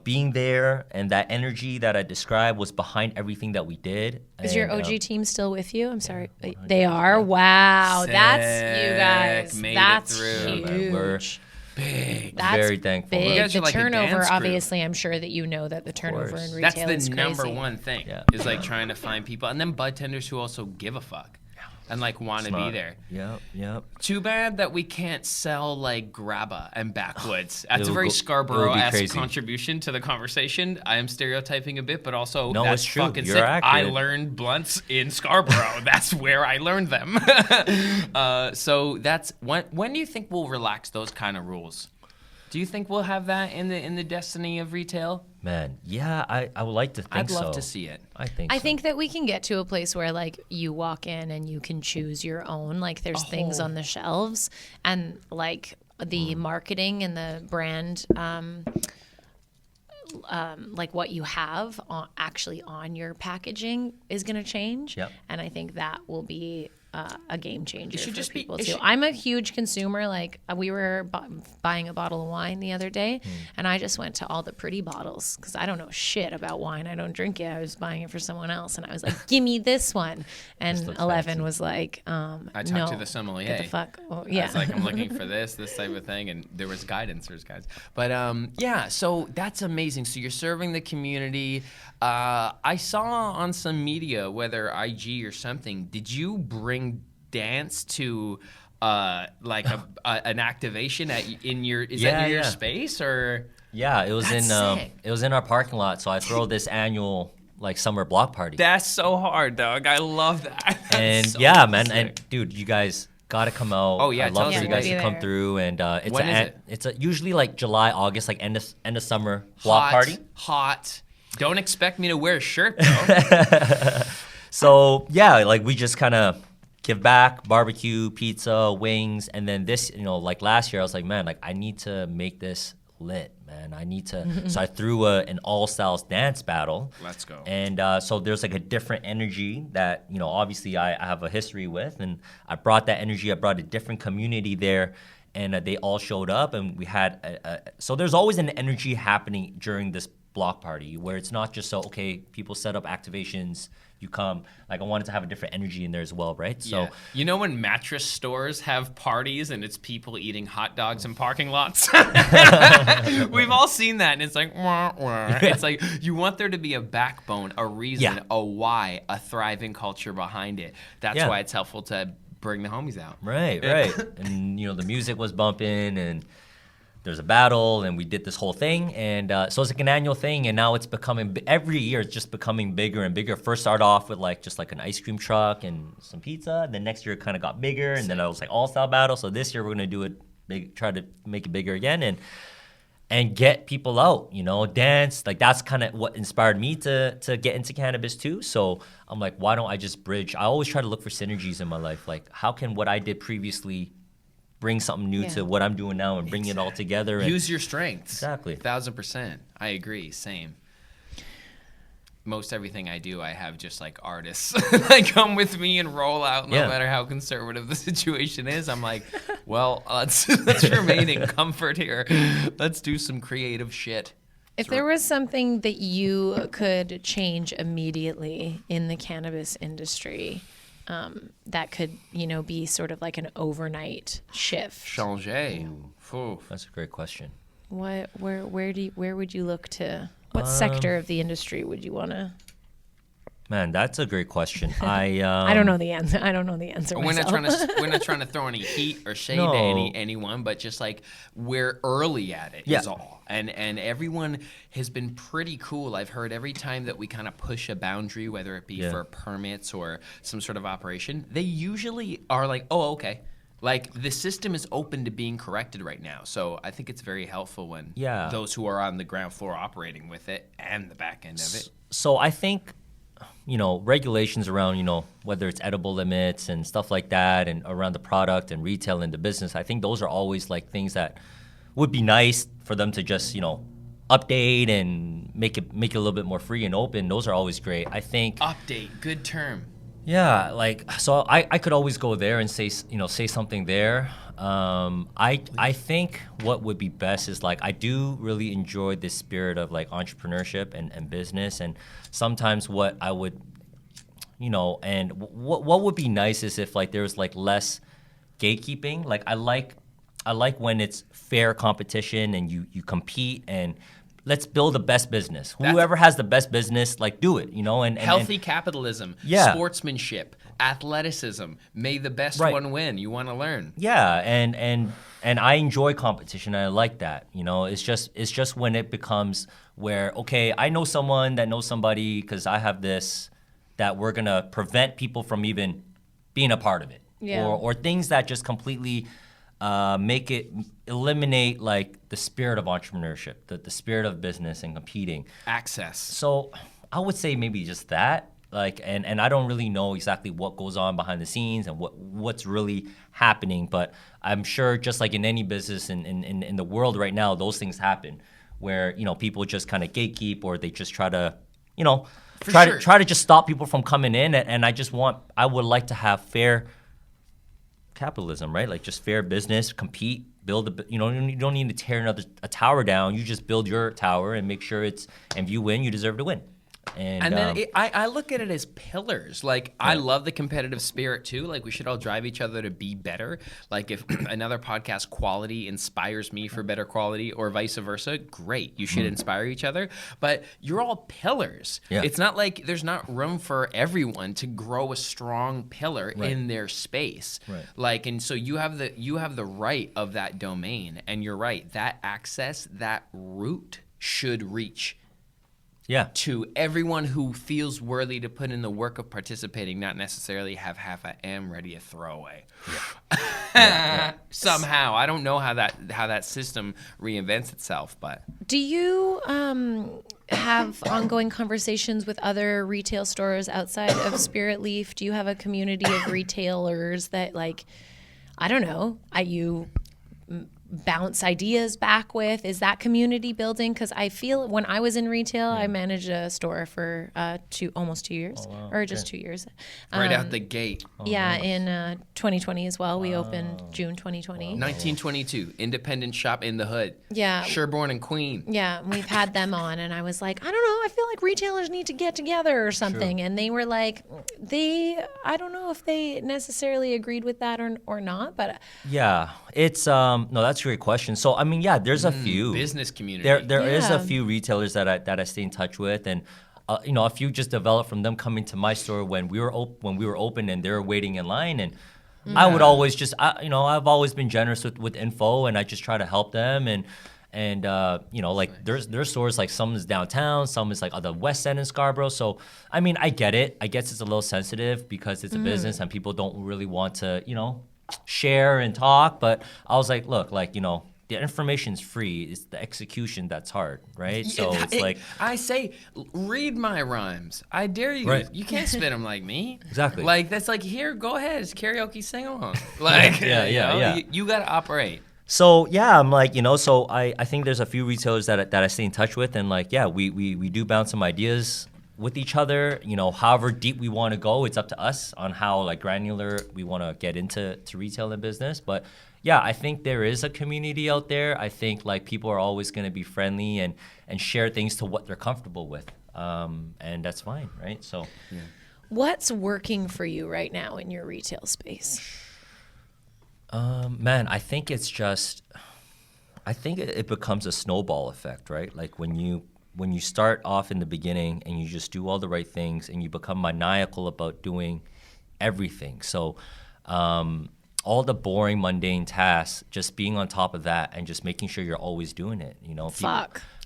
being there, and that energy that I described was behind everything that we did. Is your OG team still with you? I'm sorry. They are? Wow. Sick. That's you guys. Made That's it through. huge. We're Big. That's very thankful. big. You guys The are like a turnover, dance group. obviously, I'm sure that you know that the turnover in retail That's the is crazy. number one thing. Yeah. Is like trying to find people, and then budtenders who also give a fuck. And like want to be there. Yep. Too bad that we can't sell like grabba and backwoods. That's a It'll very be Scarborough-esque crazy. contribution to the conversation. I am stereotyping a bit, but also No, that's it's true. fucking You're sick. accurate. I learned blunts in Scarborough. That's where I learned them. So that's when do you think we'll relax those kind of rules? Do you think we'll have that in the destiny of retail? Man, yeah, I would like to think I'd so. love to see it. I I think that we can get to a place where like you walk in and you can choose your own. Like there's things on the shelves, and like the marketing and the brand, like what you have actually on your packaging is going to change. Yep. And I think that will be a game changer should for just be- people it too. should- I'm a huge consumer. Like we were buying a bottle of wine the other day, and I just went to all the pretty bottles because I don't know shit about wine. I don't drink it. I was buying it for someone else, and I was like, "Give me this one." And looks Ellevan fancy. was like, I talked no, to the sommelier. Get the fuck. Oh, I yeah. was like, I'm looking for this type of thing, and there was guidance. But yeah, so that's amazing. So you're serving the community. I saw on some media, whether IG or something, did you bring dance to like an activation in your that near your space or? Yeah, it was That's sick. it was in our parking lot. So I throw this annual like summer block party. That's so hard, dog. I love that. That's And so yeah, man, sick. and dude, you guys gotta come out. Oh, yeah, I'd love tell for us you about guys it. to come through. And it's When is it? it's usually like July, August, like end of summer block party. Hot. Don't expect me to wear a shirt though. So yeah, like we just kind of give back, barbecue, pizza, wings, and then this, like last year, I was like, man, like I need to make this lit, man. I need to. So I threw an all styles dance battle. Let's go. And so there's like a different energy that obviously I have a history with, and I brought that energy. I brought a different community there, and they all showed up, and we had. So there's always an energy happening during this block party where it's not just so okay, people set up activations. You come, like I wanted to have a different energy in there as well, right? So yeah. When mattress stores have parties and it's people eating hot dogs in parking lots? We've all seen that, and it's like, wah, wah. It's like you want there to be a backbone, a reason, a why, a thriving culture behind it. That's why it's helpful to bring the homies out. Right. And the music was bumping, and there's a battle, and we did this whole thing, and so it's like an annual thing, and now it's becoming every year it's just becoming bigger and bigger. First started off with like just like an ice cream truck and some pizza, and then next year it kind of got bigger, and then I was like all style battle. So this year we're gonna do it big, try to make it bigger again, and get people out, dance. Like that's kind of what inspired me to get into cannabis too. So I'm like, why don't I just bridge? I always try to look for synergies in my life. Like how can what I did previously bring something new to what I'm doing now and bring it all together. And use your strengths. Exactly. 1,000%. I agree. Same. most everything I do, I have just like artists that come with me and roll out no matter how conservative the situation is. I'm like, well, let's remain in comfort here. Let's do some creative shit. If there was something that you could change immediately in the cannabis industry, that could, be sort of like an overnight shift. Changer. That's a great question. Where would you look to? What sector of the industry would you want to? Man, that's a great question. I don't know the answer. I don't know the answer myself. We're not trying to throw any heat or shade to anyone, but just like we're early at it is all. And everyone has been pretty cool. I've heard every time that we kind of push a boundary, whether it be for permits or some sort of operation, they usually are like, oh, okay. Like, the system is open to being corrected right now. So I think it's very helpful when those who are on the ground floor operating with it and the back end of it. So I think, regulations around, whether it's edible limits and stuff like that, and around the product and retail and the business, I think those are always like things that would be nice for them to just, update and make it a little bit more free and open. Those are always great. I think update, good term. Yeah, so I could always go there and say something there. I think what would be best is I do really enjoy this spirit of entrepreneurship and business, and sometimes what I would, and what would be nice is if there was less gatekeeping. I like when it's fair competition and you compete and let's build the best business. Whoever has the best business, do it, and healthy capitalism, sportsmanship, athleticism. May the best one win. You want to learn. Yeah, and I enjoy competition. And I like that. It's just when it becomes where, okay, I know someone that knows somebody because I have this, that we're gonna prevent people from even being a part of it, or things that just completely eliminate the spirit of entrepreneurship, the spirit of business and competing. Access. So I would say maybe just that, and I don't really know exactly what goes on behind the scenes and what's really happening, but I'm sure just like in any business in the world right now, those things happen where, people just kind of gatekeep, or they just try to, try to just stop people from coming in, and I would like to have fair capitalism, right? Just fair business, compete, build you don't need to tear a tower down. You just build your tower and make sure and if you win, you deserve to win. And then I look at it as pillars. I love the competitive spirit too. We should all drive each other to be better. If another podcast quality inspires me for better quality, or vice versa, great. You should inspire each other. But you're all pillars. Yeah. It's not like there's not room for everyone to grow a strong pillar in their space. Right. And so you have the right of that domain, and you're right. That access, that root should reach. Yeah. To everyone who feels worthy to put in the work of participating, not necessarily have half a M ready to throw away. Yeah. Somehow. I don't know how that system reinvents itself, but. Do you have ongoing conversations with other retail stores outside of Spirit Leaf? Do you have a community of retailers that I don't know, you bounce ideas back with? Is that community building? Because I feel when I was in retail, I managed a store for almost 2 years, or just 2 years. Right out the gate. Nice. In 2020 as well. We opened June 2020. 1922, independent shop in the hood. Yeah. Sherborne and Queen. Yeah, we've had them on, and I was like, I don't know, I feel like retailers need to get together or something. True. And they were like, I don't know if they necessarily agreed with that or not, but. Yeah, it's, no, that's a great question. So, I mean, yeah, there's a few. Business community. There is a few retailers that I stay in touch with, and a few just developed from them coming to my store when we were open and they were waiting in line, and I would always just I've always been generous with info, and I just try to help them, and there's stores some is downtown, some is on the west end in Scarborough. So I mean, I get it. I guess it's a little sensitive because it's a business and people don't really want to share and talk, but I was like, look, the information's free. It's the execution that's hard, right? So I say, read my rhymes. I dare you. Right. You can't spit them like me. Exactly. That's here, go ahead. It's karaoke sing along. You got to operate. So yeah, I'm so I think there's a few retailers that I stay in touch with, and we do bounce some ideas with each other. You know, however deep we want to go, it's up to us on how like granular we want to get into retail and business. But yeah, I think there is a community out there. I think like people are always going to be friendly and share things to what they're comfortable with, and that's fine, right? So, yeah. What's working for you right now in your retail space? Man, I think it's just, I think it becomes a snowball effect, right? Like when you start off in the beginning and you just do all the right things and you become maniacal about doing everything. So all the boring, mundane tasks, just being on top of that and just making sure you're always doing it. You know,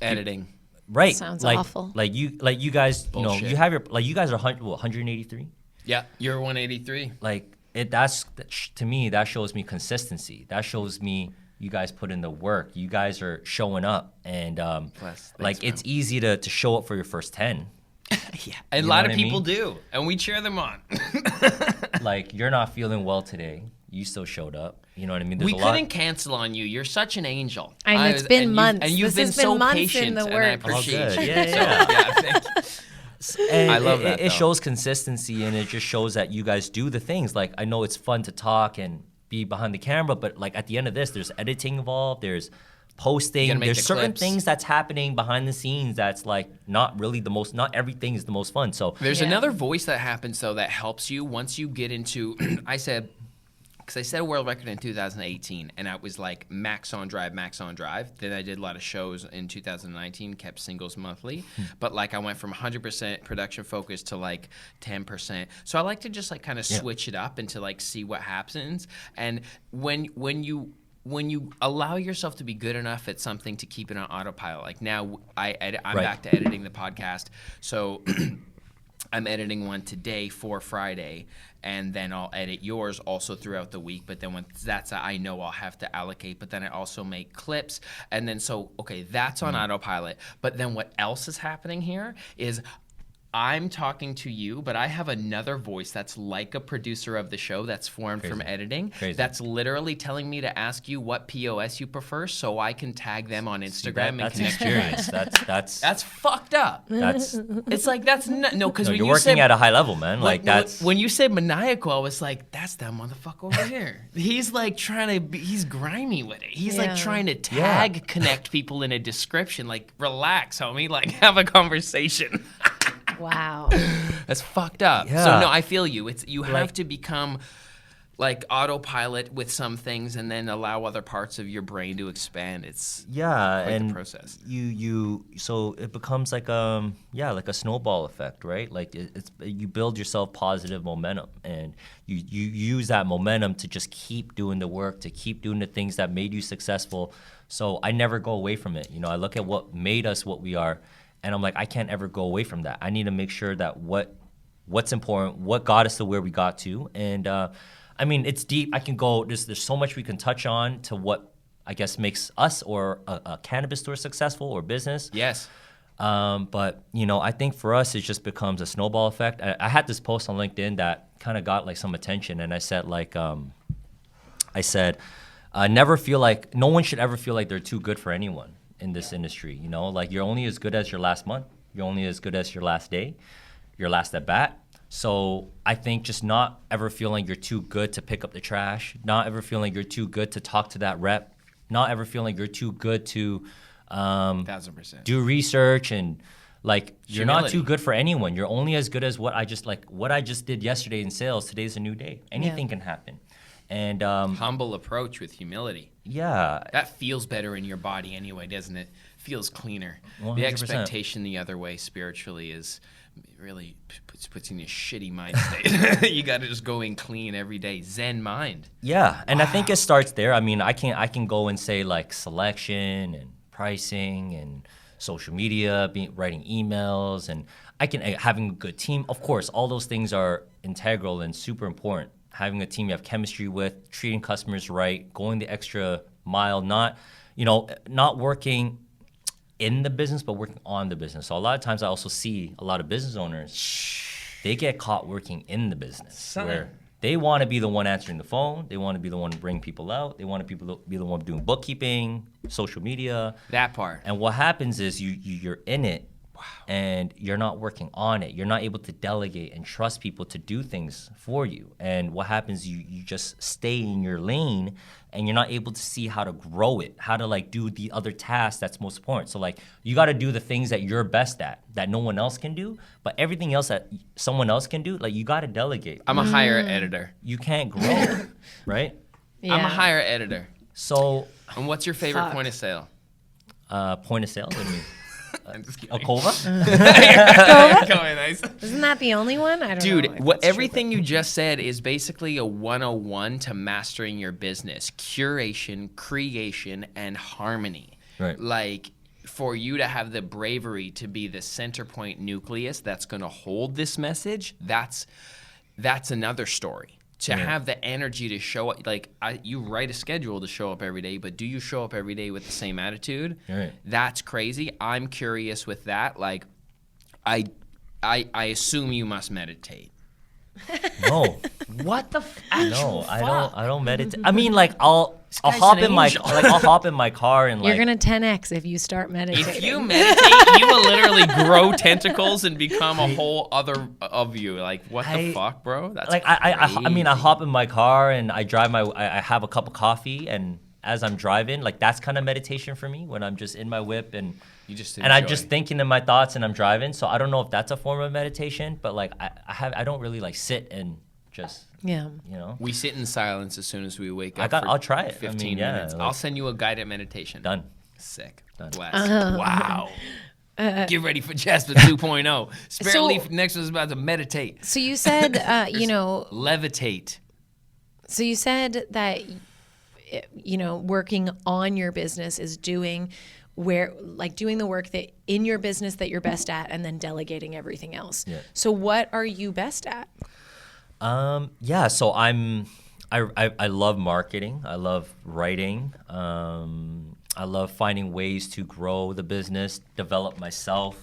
Editing. Right. Sounds like, awful. Like you guys, Bullshit. you know, you have your, like you guys are 183? Yeah, you're 183. Like to me, that shows me consistency. That shows me you guys put in the work. You guys are showing up, and like it's easy to show up for your first 10. Yeah, a lot of people do, and we cheer them on. Like you're not feeling well today, you still showed up. You know what I mean? We couldn't cancel on you. You're such an angel. And it's been months. And you've been so patient, and I appreciate you. Yeah. And I love that. It shows consistency, and it just shows that you guys do the things. Like I know it's fun to talk and be behind the camera, but like at the end of this, there's editing involved. There's posting. There's certain things that's happening behind the scenes that's like not really the most. Not everything is the most fun. So there's another voice that happens though that helps you once you get into. I said a world record in 2018, and I was like max on drive. Then I did a lot of shows in 2019, kept singles monthly, but like I went from 100% production focus to like 10%. So I like to just like kind of switch it up and to like see what happens. And when you allow yourself to be good enough at something to keep it on autopilot, like now I'm back to editing the podcast, so I'm editing one today for Friday, and then I'll edit yours also throughout the week. But then when I know I'll have to allocate. But then I also make clips, and then that's on autopilot. But then what else is happening here is I'm talking to you, but I have another voice that's like a producer of the show that's formed from editing. That's literally telling me to ask you what POS you prefer so I can tag them on Instagram and connect you guys. That's fucked up. It's like that's no, because when you're working at a high level, man. Like that's when you said maniacal, I was like, that's that motherfucker over here. He's like he's grimy with it. He's like trying to tag connect people in a description. Like, relax, homie. Like, have a conversation. Wow. That's fucked up. Yeah. So no, I feel you. You have to become like autopilot with some things and then allow other parts of your brain to expand. It's quite the process. So it becomes like like a snowball effect, right? Like you build yourself positive momentum, and you use that momentum to just keep doing the work, to keep doing the things that made you successful. So I never go away from it. You know, I look at what made us what we are, and I'm like, I can't ever go away from that. I need to make sure that what's important, what got us to where we got to. And I mean, it's deep. I can go, there's so much we can touch on to what I guess makes us or a cannabis store successful or business. Yes. But, you know, I think for us, it just becomes a snowball effect. I had this post on LinkedIn that kind of got like some attention. And I said like, never feel like, no one should ever feel like they're too good for anyone in this industry. You know, like you're only as good as your last month. You're only as good as your last day, your last at bat. So I think just not ever feeling you're too good to pick up the trash, not ever feeling you're too good to talk to that rep, not ever feeling you're too good to 1000% do research, and like you're Humility. not too good for anyone. You're only as good as what I just did yesterday in sales. Today's a new day. Anything can happen. And humble approach with humility. Yeah. That feels better in your body anyway, doesn't it? Feels cleaner. 100%. The expectation the other way spiritually is really puts you in a shitty mind state. You got to just go in clean every day. Zen mind. Yeah, and I think it starts there. I mean, I can go and say like selection and pricing and social media, writing emails, and having a good team. Of course, all those things are integral and super important. Having a team you have chemistry with, treating customers right, going the extra mile, not working in the business, but working on the business. So a lot of times I also see a lot of business owners, they get caught working in the business where they want to be the one answering the phone. They want to be the one to bring people out. They want to be the one doing bookkeeping, social media. That part. And what happens is you're in it, And you're not working on it. You're not able to delegate and trust people to do things for you. And what happens, you just stay in your lane and you're not able to see how to grow it, how to like do the other tasks that's most important. So like you got to do the things that you're best at that no one else can do, but everything else that someone else can do, like you got to delegate. I'm a hire editor. You can't grow, right? Yeah. I'm a hire editor. So, And what's your favorite point of sale? point of sale, what do you mean? I'm just A kidding. Kova? Going nice. Isn't that the only one? I don't know. Dude, what everything you just said is basically a 101 to mastering your business. Curation, creation, and harmony. Right. Like, for you to have the bravery to be the center point nucleus that's going to hold this message, that's another story. To have the energy to show up, like you write a schedule to show up every day, but do you show up every day with the same attitude? Right. That's crazy. I'm curious with that. Like, I assume you must meditate. No. What the No, fuck? I don't meditate. I mean, like I'll guy's hop an in my angel. I'll hop in my car and You're like gonna 10x if you start meditating. If you meditate, you will literally grow tentacles and become a whole other of you. Like, what the fuck, bro? That's like I mean I crazy. hop in my car and I drive I have a cup of coffee, and as I'm driving, like that's kind of meditation for me when I'm just in my whip and You just and I'm enjoy. just thinking in my thoughts and I'm driving. So I don't know if that's a form of meditation, but like I don't really like sit and just Yeah. you know. We sit in silence as soon as we wake up. I'll try it. 15 yeah, minutes. like- I'll send you a guided meditation. Done. Sick. Done. Bless. Wow. Get ready for Jasper 2.0. Apparently, next one's about to meditate. So you said, you know, Levitate. so you said that, you know, working on your business is doing the work that in your business that you're best at, and then delegating everything else. Yeah. So what are you best at? Yeah, so I love marketing. I love writing. I love finding ways to grow the business, develop myself,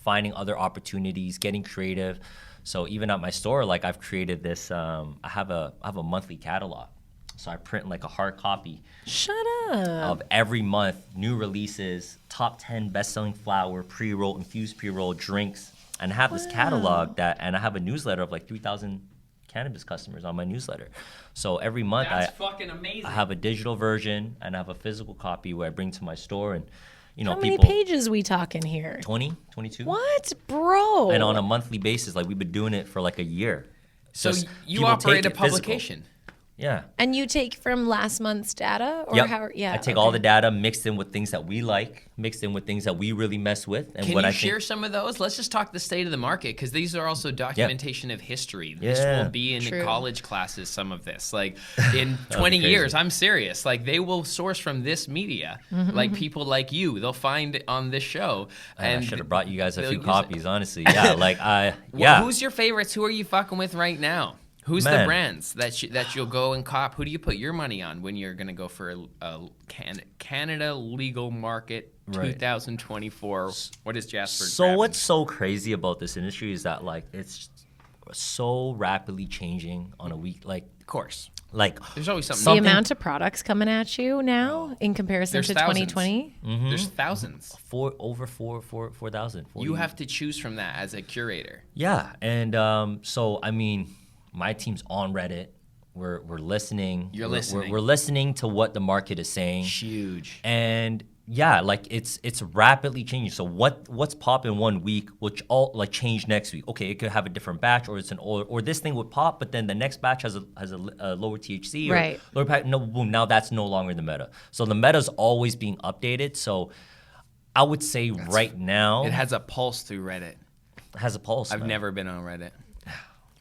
finding other opportunities, getting creative. So even at my store, like I've created this. I have a monthly catalog. So I print like a hard copy Shut up. of every month, new releases, top 10 best-selling flower, pre-roll, infused pre-roll drinks, and I have this catalog and I have a newsletter of like 3,000 cannabis customers on my newsletter. So every month That's fucking amazing. I have a digital version and I have a physical copy where I bring to my store, and you know How many people pages we talking here? 20, 22. What, bro? And on a monthly basis, like we've been doing it for like a year. So Just you people operate take a it physical. publication. Yeah. And you take from last month's data, or Yep. how? Yeah, I take all the data, mixed in with things that we like, mixed in with things that we really mess with, and Can what you I share think. some of those? Let's just talk the state of the market, because these are also documentation of history. This Yeah. will be in True. college classes, some of this. Like, in 20 crazy. years, I'm serious. Like, they will source from this media. Like, people like you, they'll find it on this show. I should have brought you guys a they'll few use copies, honestly. Yeah, like Well, yeah. who's your favorites? Who are you fucking with right now? Who's the Man. brands that you'll go and cop? Who do you put your money on when you're gonna go for a Canada legal market Right. 2024? What is Jasper? So grabbing? what's so crazy about this industry is that like it's so rapidly changing on a week, Of course, like there's always The something. amount of products coming at you now in comparison There's to thousands. 2020. There's thousands. over 4,000. You have to choose from that as a curator. Yeah, and so I mean, my team's on Reddit. We're listening. You're We're- listening. We're listening to what the market is saying. Huge. And yeah, like it's rapidly changing. So what's popping one week, which all like change next week. Okay, it could have a different batch, or it's or this thing would pop, but then the next batch has a lower THC or Right. lower no, boom, now that's no longer the meta. So the meta's always being updated. So I would say right now It has a pulse through Reddit. it has a pulse. I've man. never been on Reddit.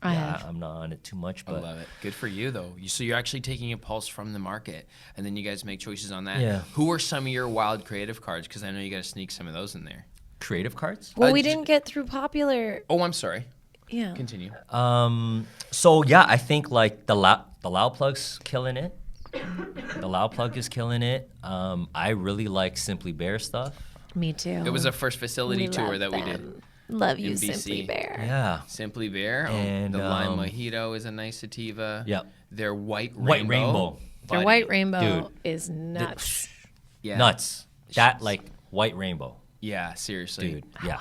I Yeah, have. I'm not on it too much, I but love it. Good for you, though. So you're actually taking a pulse from the market, and then you guys make choices on that. Yeah. Who are some of your wild creative cards? Because I know you got to sneak some of those in there. creative cards. Well, we just- didn't get through popular. Oh, I'm sorry. Yeah. Continue. So yeah, I think like the loud plug's killing it. The loud plug is killing it. I really like Simply Bear stuff. Me too. It was a first facility tour that we did. Love you, in BC. Simply Bear. Yeah. Simply Bear. And, the lime mojito is a nice sativa. Yep. Their white rainbow. White rainbow. Their buddy. white rainbow Dude. is nuts. Yeah. Nuts. That like white rainbow. Yeah, seriously. Dude. Yeah.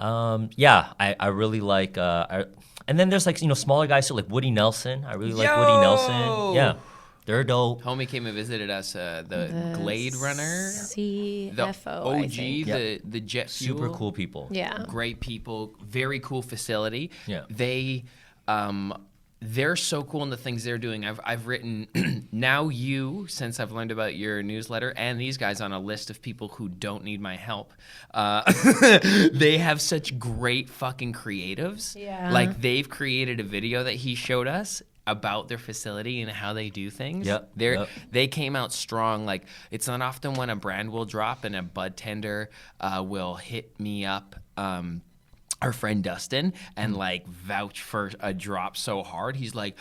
Yeah, I really like. And then there's like smaller guys too, like Woody Nelson. I really like Woody Nelson. Yeah, they're dope. Homie came and visited us. The Glade Runner, STFU, the I OG, think. the jet fuel. Super cool people. Yeah. Great people. Very cool facility. Yeah. They're so cool in the things they're doing. I've written now since I've learned about your newsletter, and these guys on a list of people who don't need my help. They have such great fucking creatives. Yeah. Like they've created a video that he showed us about their facility and how they do things. They came out strong. Like it's not often when a brand will drop and a bud tender will hit me up. Our friend Dustin and like vouch for a drop so hard. He's like,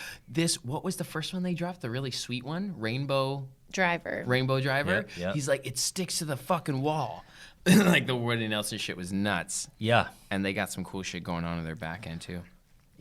what was the first one they dropped? The really sweet one? Rainbow Driver. Yep. He's like, it sticks to the fucking wall. Like the Woody Nelson shit was nuts. Yeah. And they got some cool shit going on in their back end too.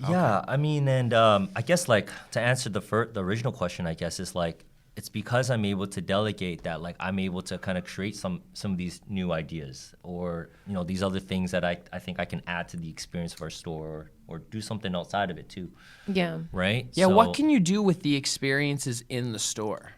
Yeah, I mean, and I guess like to answer the original question, I guess is like it's because I'm able to delegate that, like I'm able to kind of create some of these new ideas or these other things that I think I can add to the experience of our store or do something outside of it too. Yeah. Right. Yeah. What can you do with the experiences in the store?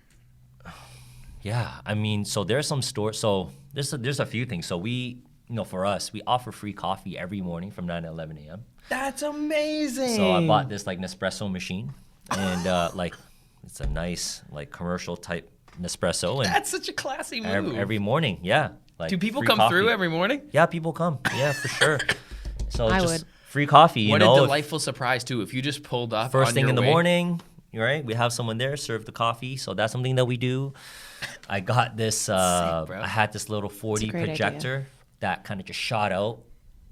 Yeah, I mean, so there's some stores. So there's a few things. So we, for us, we offer free coffee every morning from 9 to 11 a.m. That's amazing. So I bought this like Nespresso machine, and like it's a nice like commercial type Nespresso. And that's such a classy move. Every morning, yeah. Like do people come through every morning? Yeah, people come. Yeah, for sure. So I just would. Free coffee. What a delightful surprise too! If you just pulled up first thing in the way. morning, right? We have someone there serve the coffee, so that's something that we do. I got this. Sick, bro. I had this little 40 projector that kind of just shot out,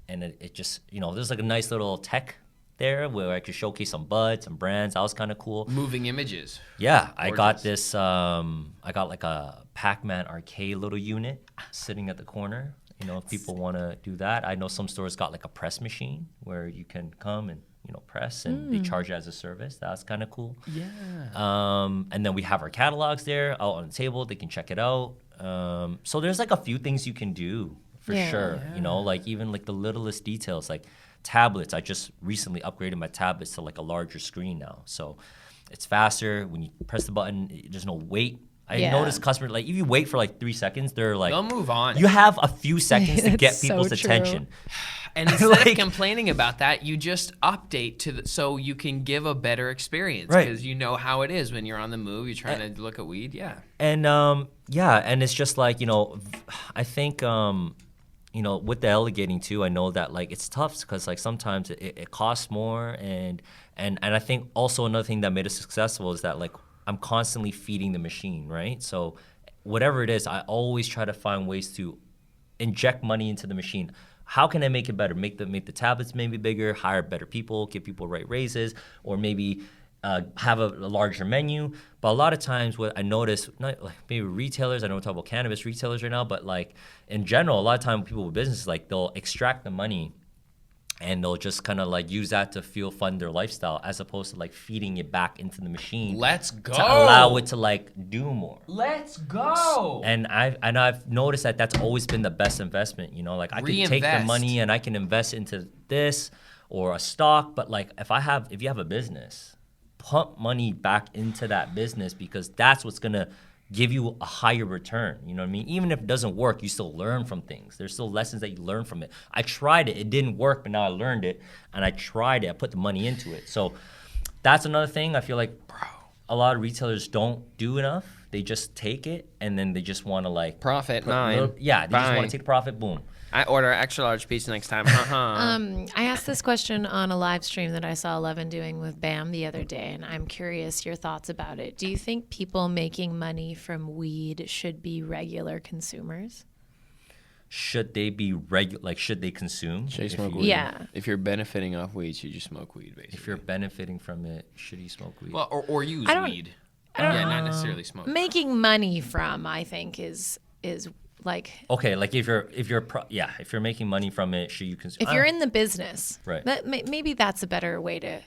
and it just there's like a nice little tech there where I could showcase some buds, some brands. That was kind of cool. Moving images. Yeah, Gorgeous. I got this. I got like a Pac-Man arcade little unit sitting at the corner. If people want to do that. I know some stores got like a press machine where you can come and press and they charge it as a service. That's kind of cool. Yeah. And then we have our catalogs there out on the table. They can check it out. So there's like a few things you can do for sure. Yeah. Like even like the littlest details, like tablets. I just recently upgraded my tablets to like a larger screen now. So it's faster. When you press the button, there's no wait. I noticed customers, like if you wait for like 3 seconds, they're like, they'll move on. You have a few seconds to get people's so attention. And instead of complaining about that, you just update so you can give a better experience because you know how it is when you're on the move. You're trying to look at weed, And and it's just like I think with the delegating too, I know that like it's tough because like sometimes it costs more and I think also another thing that made us successful is that like I'm constantly feeding the machine, right? So whatever it is, I always try to find ways to inject money into the machine. How can I make it better? Make the tablets maybe bigger, hire better people, give people right raises, or maybe have a larger menu. But a lot of times what I notice, not like maybe retailers, I don't talk about cannabis retailers right now, but like in general, a lot of times people with businesses, like they'll extract the money and they'll just kind of like use that to fund their lifestyle as opposed to like feeding it back into the machine. Let's go. To allow it to like do more. Let's go. And I've noticed that that's always been the best investment. Like I can take the money and I can invest into this or a stock. But like if you have a business, pump money back into that business because that's what's gonna give you a higher return. You know what I mean? Even if it doesn't work, you still learn from things. There's still lessons that you learn from it. I tried it. It didn't work, but now I learned it. And I tried it. I put the money into it. So that's another thing I feel like a lot of retailers don't do enough. They just take it, and then they just want to like... Profit, they just want to take the profit, boom. I order an extra large piece next time. I asked this question on a live stream that I saw Ellevan doing with BAM the other day, and I'm curious your thoughts about it. Do you think people making money from weed should be regular consumers? Should they be should they consume? Should you smoke weed? Yeah. If you're benefiting off weed, should you smoke weed, basically? If you're benefiting from it, should you smoke weed? Well, or use weed. Not necessarily smoke. Making money from, I think, is like... Okay, like if you're making money from it, should you consume? If you're in the business, right? Maybe that's a better way to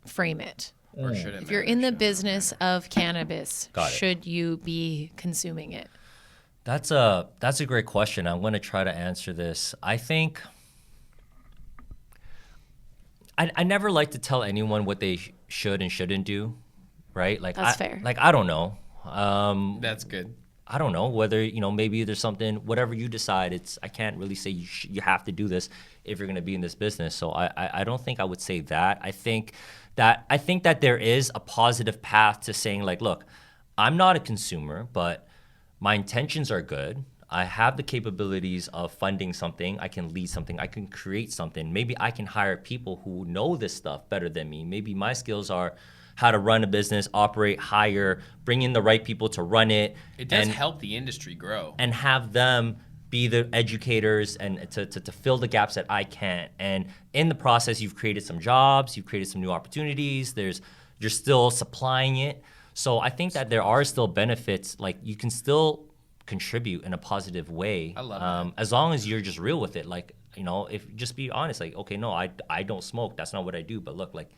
frame it. Or should it if you're in the business of cannabis, should you be consuming it? That's a great question. I'm going to try to answer this. I think I never like to tell anyone what they should and shouldn't do, right? Like That's fair. Like I don't know. That's good. I don't know whether, maybe there's something, whatever you decide, I can't really say you have to do this if you're going to be in this business. So I don't think I would say that. I think that there is a positive path to saying like, look, I'm not a consumer, but my intentions are good. I have the capabilities of funding something. I can lead something. I can create something. Maybe I can hire people who know this stuff better than me. Maybe my skills are how to run a business, operate, hire, bring in the right people to run it. It does help the industry grow. And have them be the educators and to fill the gaps that I can't. And in the process, you've created some jobs, you've created some new opportunities. You're still supplying it. So I think that there are still benefits. Like you can still contribute in a positive way. I love that. As long as you're just real with it. Like, if just be honest, like, okay, no, I don't smoke. That's not what I do. But look, like,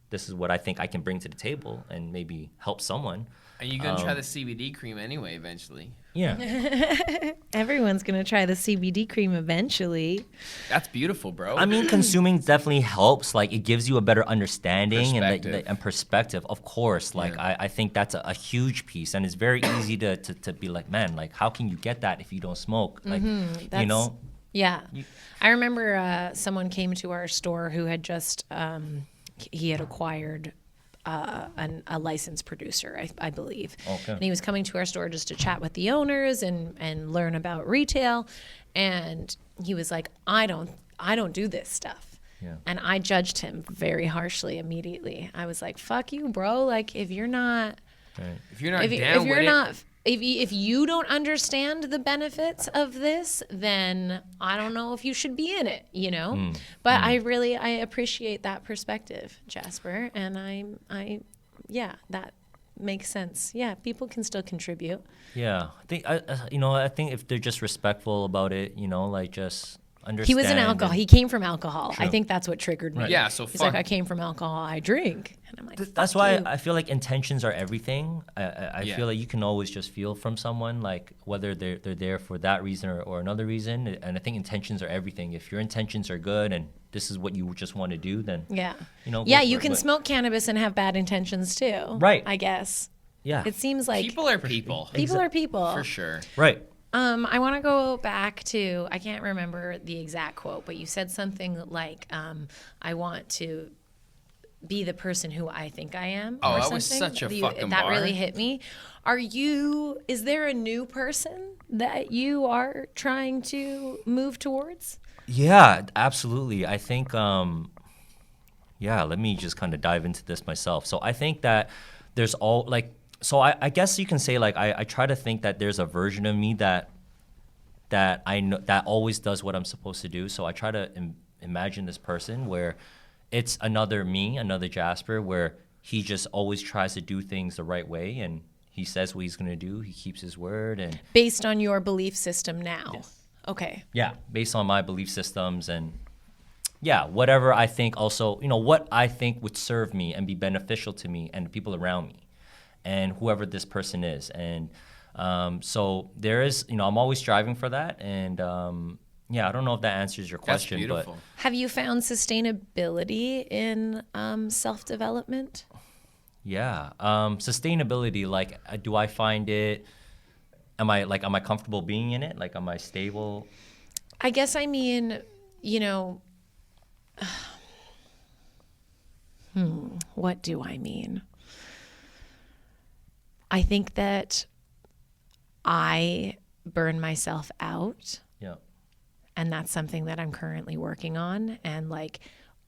this is what I think I can bring to the table and maybe help someone. And you're going to try the CBD cream anyway eventually. Yeah. Everyone's going to try the CBD cream eventually. That's beautiful, bro. I mean, consuming definitely helps. Like, it gives you a better understanding and perspective. Of course. Like, Yeah. I think that's a huge piece. And it's very easy to be like, man, like, how can you get that if you don't smoke? Like, Yeah. I remember someone came to our store who had just, he had acquired a licensed producer, I believe. Okay. And he was coming to our store just to chat with the owners and learn about retail. And he was like, I don't do this stuff. Yeah. And I judged him very harshly immediately. I was like, fuck you, bro. Like, if you're not... Right. If you're not down with it... If you don't understand the benefits of this, then I don't know if you should be in it, But I appreciate that perspective, Jasper, and that makes sense. Yeah, people can still contribute. Yeah, I think if they're just respectful about it, like just understand. He was an alcohol. He came from alcohol. True. I think that's what triggered me. Right. Yeah, so he's like, I came from alcohol. I drink, and I'm like, that's why I feel like intentions are everything. I Yeah. feel like you can always just feel from someone, like whether they're there for that reason or another reason. And I think intentions are everything. If your intentions are good and this is what you just want to do, then you can smoke cannabis and have bad intentions too. Right. I guess. Yeah. It seems like People are people. people are people. For sure. Right. I want to go back to, I can't remember the exact quote, but you said something like, I want to be the person who I think I am. Oh, or that was something. such a fucking That bar. really hit me. Is there a new person that you are trying to move towards? Yeah, absolutely. I think, let me just kind of dive into this myself. So I think that there's I guess you can say like I try to think that there's a version of me that I know that always does what I'm supposed to do. So I try to imagine this person where it's another me, another Jasper, where he just always tries to do things the right way and he says what he's going to do. He keeps his word. And based on your belief system now. Yes. Okay. Yeah, based on my belief systems and whatever I think also, what I think would serve me and be beneficial to me and the people around me. And whoever this person is. And so there is, I'm always striving for that. And I don't know if that answers your question. That's beautiful. But Have you found sustainability in self-development? Yeah. Sustainability, like, do I find it, am I comfortable being in it? Like, am I stable? I guess I mean, what do I mean? I think that I burn myself out. Yeah. And that's something that I'm currently working on. And like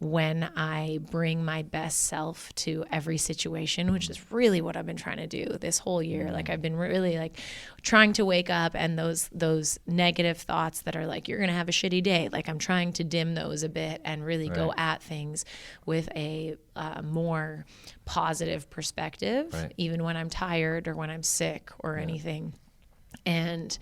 when I bring my best self to every situation, which is really what I've been trying to do this whole year. Like I've been really like trying to wake up and those negative thoughts that are like, you're going to have a shitty day. Like I'm trying to dim those a bit and really go at things with a more positive perspective, even when I'm tired or when I'm sick or anything. And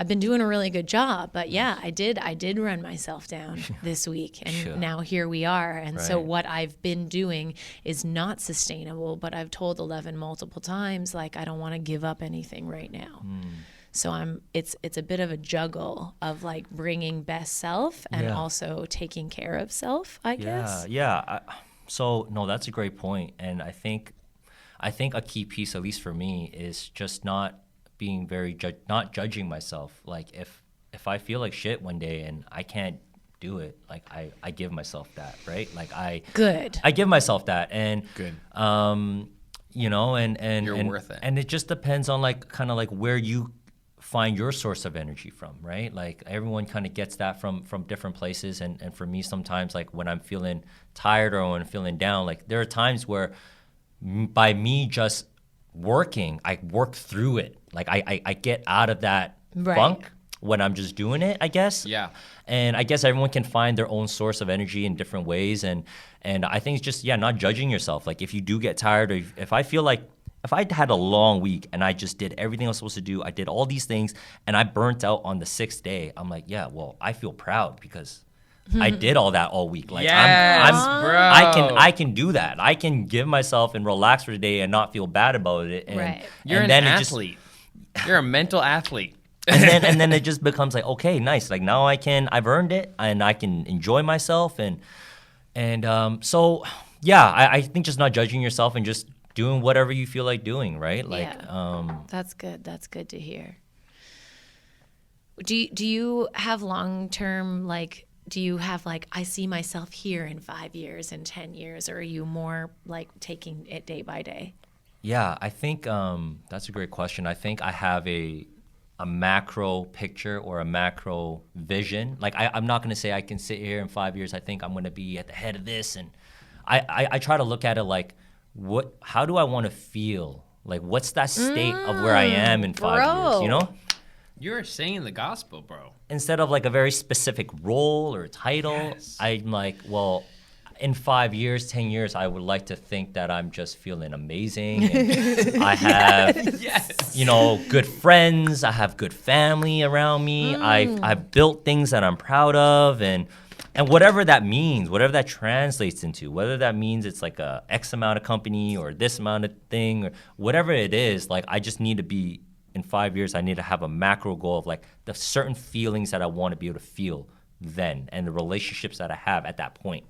I've been doing a really good job, but I did run myself down this week, and now here we are. And so what I've been doing is not sustainable, but I've told Ellevan multiple times, like, I don't want to give up anything right now. So it's a bit of a juggle of like bringing best self and also taking care of self, I guess. So no, that's a great point. And I think a key piece, at least for me, is just not being not judging myself. Like if I feel like shit one day and I can't do it, like I give myself that, right? Like I give myself that, and you know, and you're and, worth it. And it just depends on like kind of like where you find your source of energy from, right? Like everyone kind of gets that from different places, and for me sometimes like when I'm feeling tired or when I'm feeling down, like there are times where by me just working, I work through it. Like I get out of that funk when I'm just doing it, I guess. Yeah. And I guess everyone can find their own source of energy in different ways. And I think it's just, not judging yourself. Like if you do get tired, or if I feel like, if I had a long week and I just did everything I was supposed to do, I did all these things and I burnt out on the 6th day, I'm like, well, I feel proud because I did all that all week. Like bro. I can do that. I can give myself and relax for the day and not feel bad about it. And, You're an athlete. You're a mental athlete. and then it just becomes like, okay, nice. Like now I've earned it and I can enjoy myself. So I think just not judging yourself and just doing whatever you feel like doing, right? Like, that's good. That's good to hear. Do you have long-term, like, do you have like, I see myself here in 5 years, in 10 years, or are you more like taking it day by day? Yeah, I think that's a great question. I think I have a macro picture or a macro vision. Like I'm not going to say I can sit here in 5 years, I think I'm going to be at the head of this. And I try to look at it like, how do I want to feel? Like what's that state of where I am in 5 years, you know? You're saying the gospel, bro. Instead of like a very specific role or title, I'm like, well, in 5 years, 10 years, I would like to think that I'm just feeling amazing. And I have, good friends. I have good family around me. I've built things that I'm proud of, and whatever that means, whatever that translates into, whether that means it's like a X amount of company or this amount of thing, or whatever it is, like I just need to be, in 5 years, I need to have a macro goal of like the certain feelings that I want to be able to feel then and the relationships that I have at that point.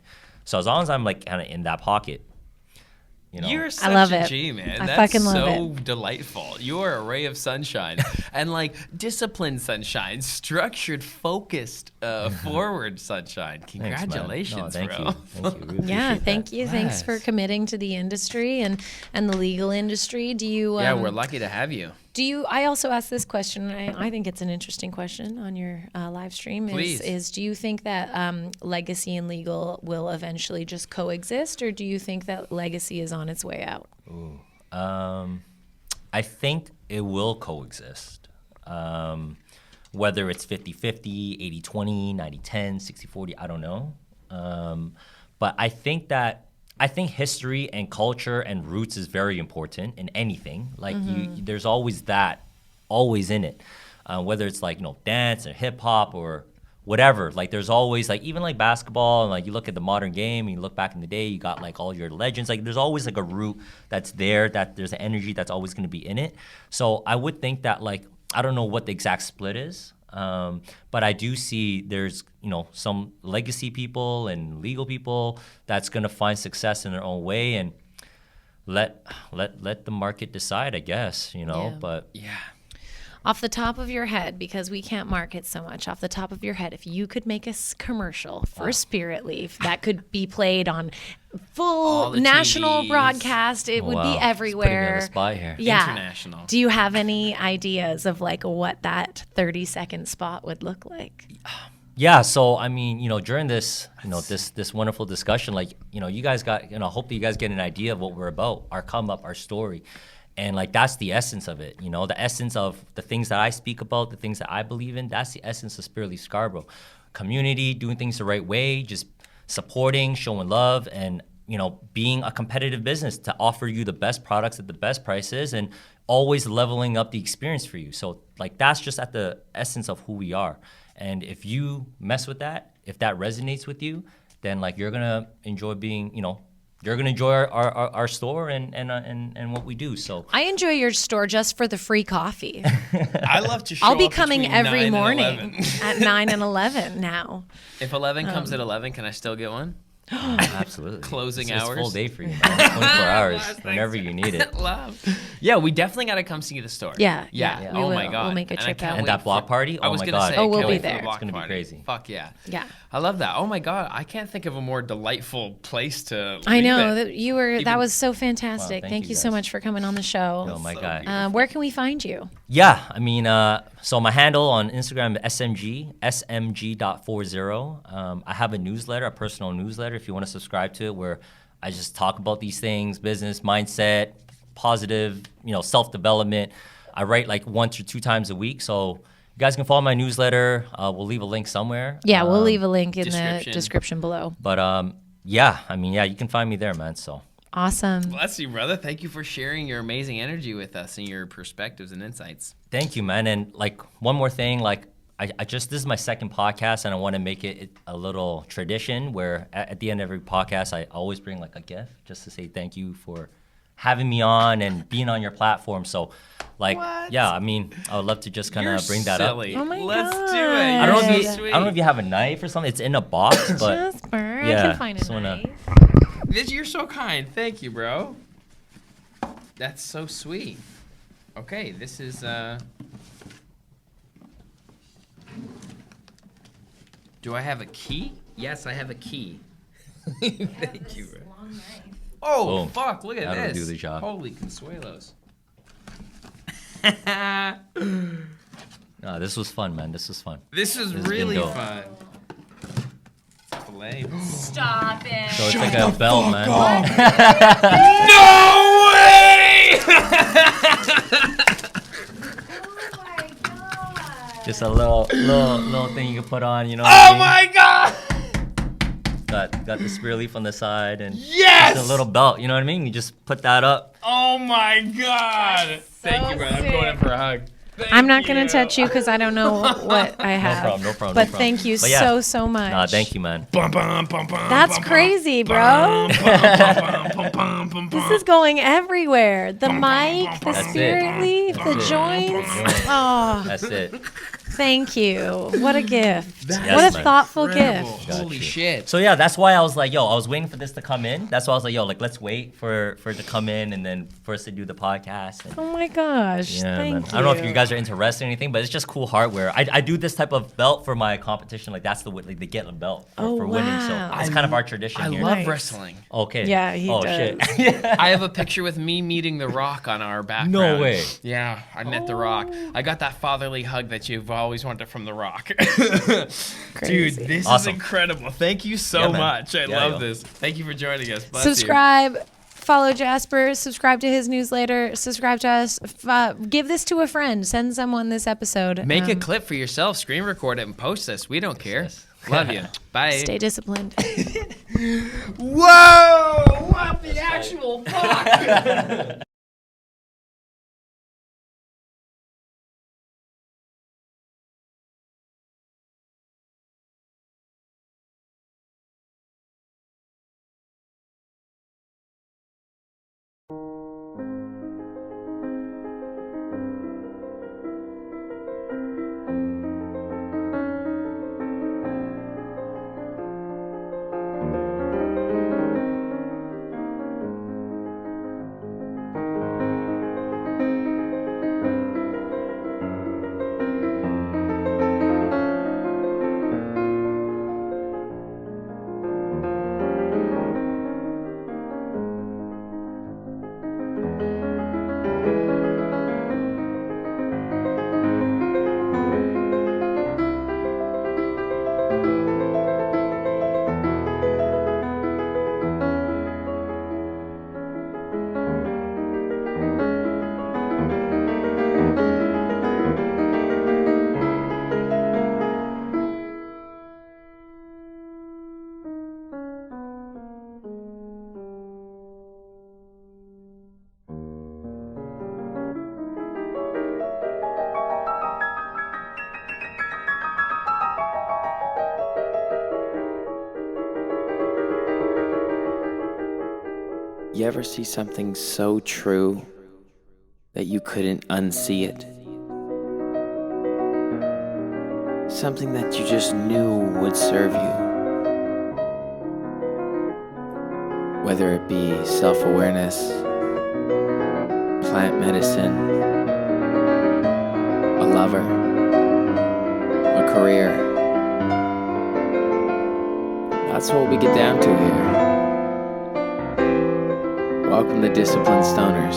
So as long as I'm like kind of in that pocket, You're such I love a it. G, man. I That's fucking love so delightful. You are a ray of sunshine. And like disciplined sunshine, structured, focused, forward sunshine. Congratulations, Thanks, bro. Thank you. Really Thank you. Yes. Thanks for committing to the industry and the legal industry. Do you We're lucky to have you. I also asked this question, and I think it's an interesting question on your live stream. Is do you think that legacy and legal will eventually just coexist, or do you think that legacy is on its way out? I think it will coexist. Whether it's 50-50, 80-20, 90-10, 60-40, I don't know. But I think history and culture and roots is very important in anything. Like there's always that, always in it. Whether it's like dance or hip hop or whatever. Like there's always like even like basketball, and like you look at the modern game and you look back in the day, you got like all your legends. Like there's always like a root that's there, that there's an energy that's always going to be in it. So I would think that like I don't know what the exact split is. But I do see there's, some legacy people and legal people that's going to find success in their own way, and let the market decide, I guess, but Off the top of your head, because we can't market so much, off the top of your head, if you could make a commercial for Spirit Leaf that could be played on full national TVs. Broadcast, it would be everywhere. Just putting me on the spot here. Yeah. International. Do you have any ideas of like what that 30-second spot would look like? Yeah, so I mean, during this, this wonderful discussion, like, you guys got, hopefully you guys get an idea of what we're about, our come up, our story. And like that's the essence of it, the essence of the things that I speak about, the things that I believe in. That's the essence of Spirit Leaf Scarborough. Community, doing things the right way, just supporting, showing love, and being a competitive business to offer you the best products at the best prices, and always leveling up the experience for you. So like that's just at the essence of who we are. And if you mess with that, if that resonates with you, then like you're gonna enjoy being, you're gonna enjoy our store and what we do. So I enjoy your store just for the free coffee. I love to show I'll be up coming between 9 every and morning 11. at 9 and 11 now. If 11 comes at 11, can I still get one? absolutely Closing it's hours. full day for you, man. 24 hours whenever you need it. Love. Yeah, we definitely got to come see the store. Yeah. Yeah. We Oh will. my God. We'll make a And I trip can't out. And wait that block party, I oh was my gonna god, say, Oh, I we'll can't be wait for the there. block It's gonna be party. crazy. Fuck yeah. Yeah. I love that. Oh my God, I can't think of a more delightful place to. I leave know it. that you were. Even- That was so fantastic. Wow, thank you so guys. much for coming on the show. Oh my So god. beautiful. Where can we find you? Yeah, I mean, so my handle on Instagram is smg.40. I have a newsletter, a personal newsletter, if you want to subscribe to it, where I just talk about these things, business, mindset, positive, self-development. I write like 1 to 2 times a week, so you guys can follow my newsletter. We'll leave a link somewhere. Yeah, we'll leave a link in the description. description below. But yeah, I mean, yeah, you can find me there, man. So Awesome. Bless you, brother. Thank you for sharing your amazing energy with us and your perspectives and insights. thank you, man. And like one more thing, like I just this is my second podcast, and I want to make it a little tradition where at the end of every podcast, I always bring like a gift just to say thank you for having me on and being on your platform. So, like, What? yeah, I mean, I would love to just kind You're of bring that silly. Oh my Let's God. do it. up. I don't know You're if so you, sweet. I don't know if you have a knife or something. It's in a box, but Jasper, I yeah, can find just a wanna- knife. You're so kind. Thank you, bro. That's so sweet. Okay, this is Do I have a key? Yes, I have a key. Thank you, bro. Oh, Boom. fuck, look at That'll this. do the job. Holy consuelos. No, this was fun, man. This was fun. This is This has been really dope. fun. Filet. Stop it. So it's like a belt, man. No way! Oh my God. Just a little thing you can put on, you know. Oh my god! Got the spear leaf on the side and Yes! just a little belt. You know what I mean? You just put that up. Oh my god! Thank you, brother. I'm going in sick. for a hug. Thank I'm not going to touch you because I don't know what I have. problem, no problem, But no problem. thank you But yeah. so much. Nah, thank you, man. Bum, bum, bum, bum, That's bum, crazy, bum, bro. bum, bum, bum, bum, bum, This bum. is going everywhere. The mic, the That's spirit it. leaf, the That's it. joints. That's it. Oh, That's it. thank you. What a gift. That's What a man. thoughtful Incredible. gift. Got Holy you. shit. So yeah, that's why I was like, I was waiting for this to come in. That's why I was like, like let's wait for it to come in and then for us to do the podcast. And, Oh my gosh. yeah, thank man. you. I don't know if you guys are into wrestling or anything, but it's just cool hardware. I do this type of belt for my competition. Like that's the get a belt for winning. So wow. it's kind of our tradition I here. love Nice. wrestling. Okay. Yeah, he oh, does. shit. I have a picture with me meeting The Rock on our background. No way. Yeah, I met The Rock. I got that fatherly hug that you've always wanted from The Rock. Crazy. Dude, this is Awesome. incredible. Thank you so Yeah, man. much. I Yeah, love yo. this. Thank you for joining us. Bless you. Subscribe. Follow Jasper. Subscribe to his newsletter. Subscribe to us. Give this to a friend. Send someone this episode. Make a clip for yourself, screen record it, and post this. We don't care. Yes. Love you. Bye. Stay disciplined. Whoa! What the actual fuck? You ever see something so true that you couldn't unsee it? Something that you just knew would serve you. Whether it be self-awareness, plant medicine, a lover, a career. That's what we get down to here. Welcome to Disciplined Stoners,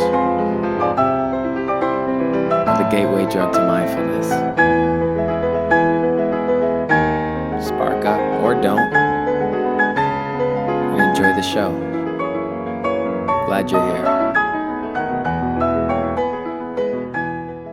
the gateway drug to mindfulness. Spark up or don't, and enjoy the show. Glad you're here.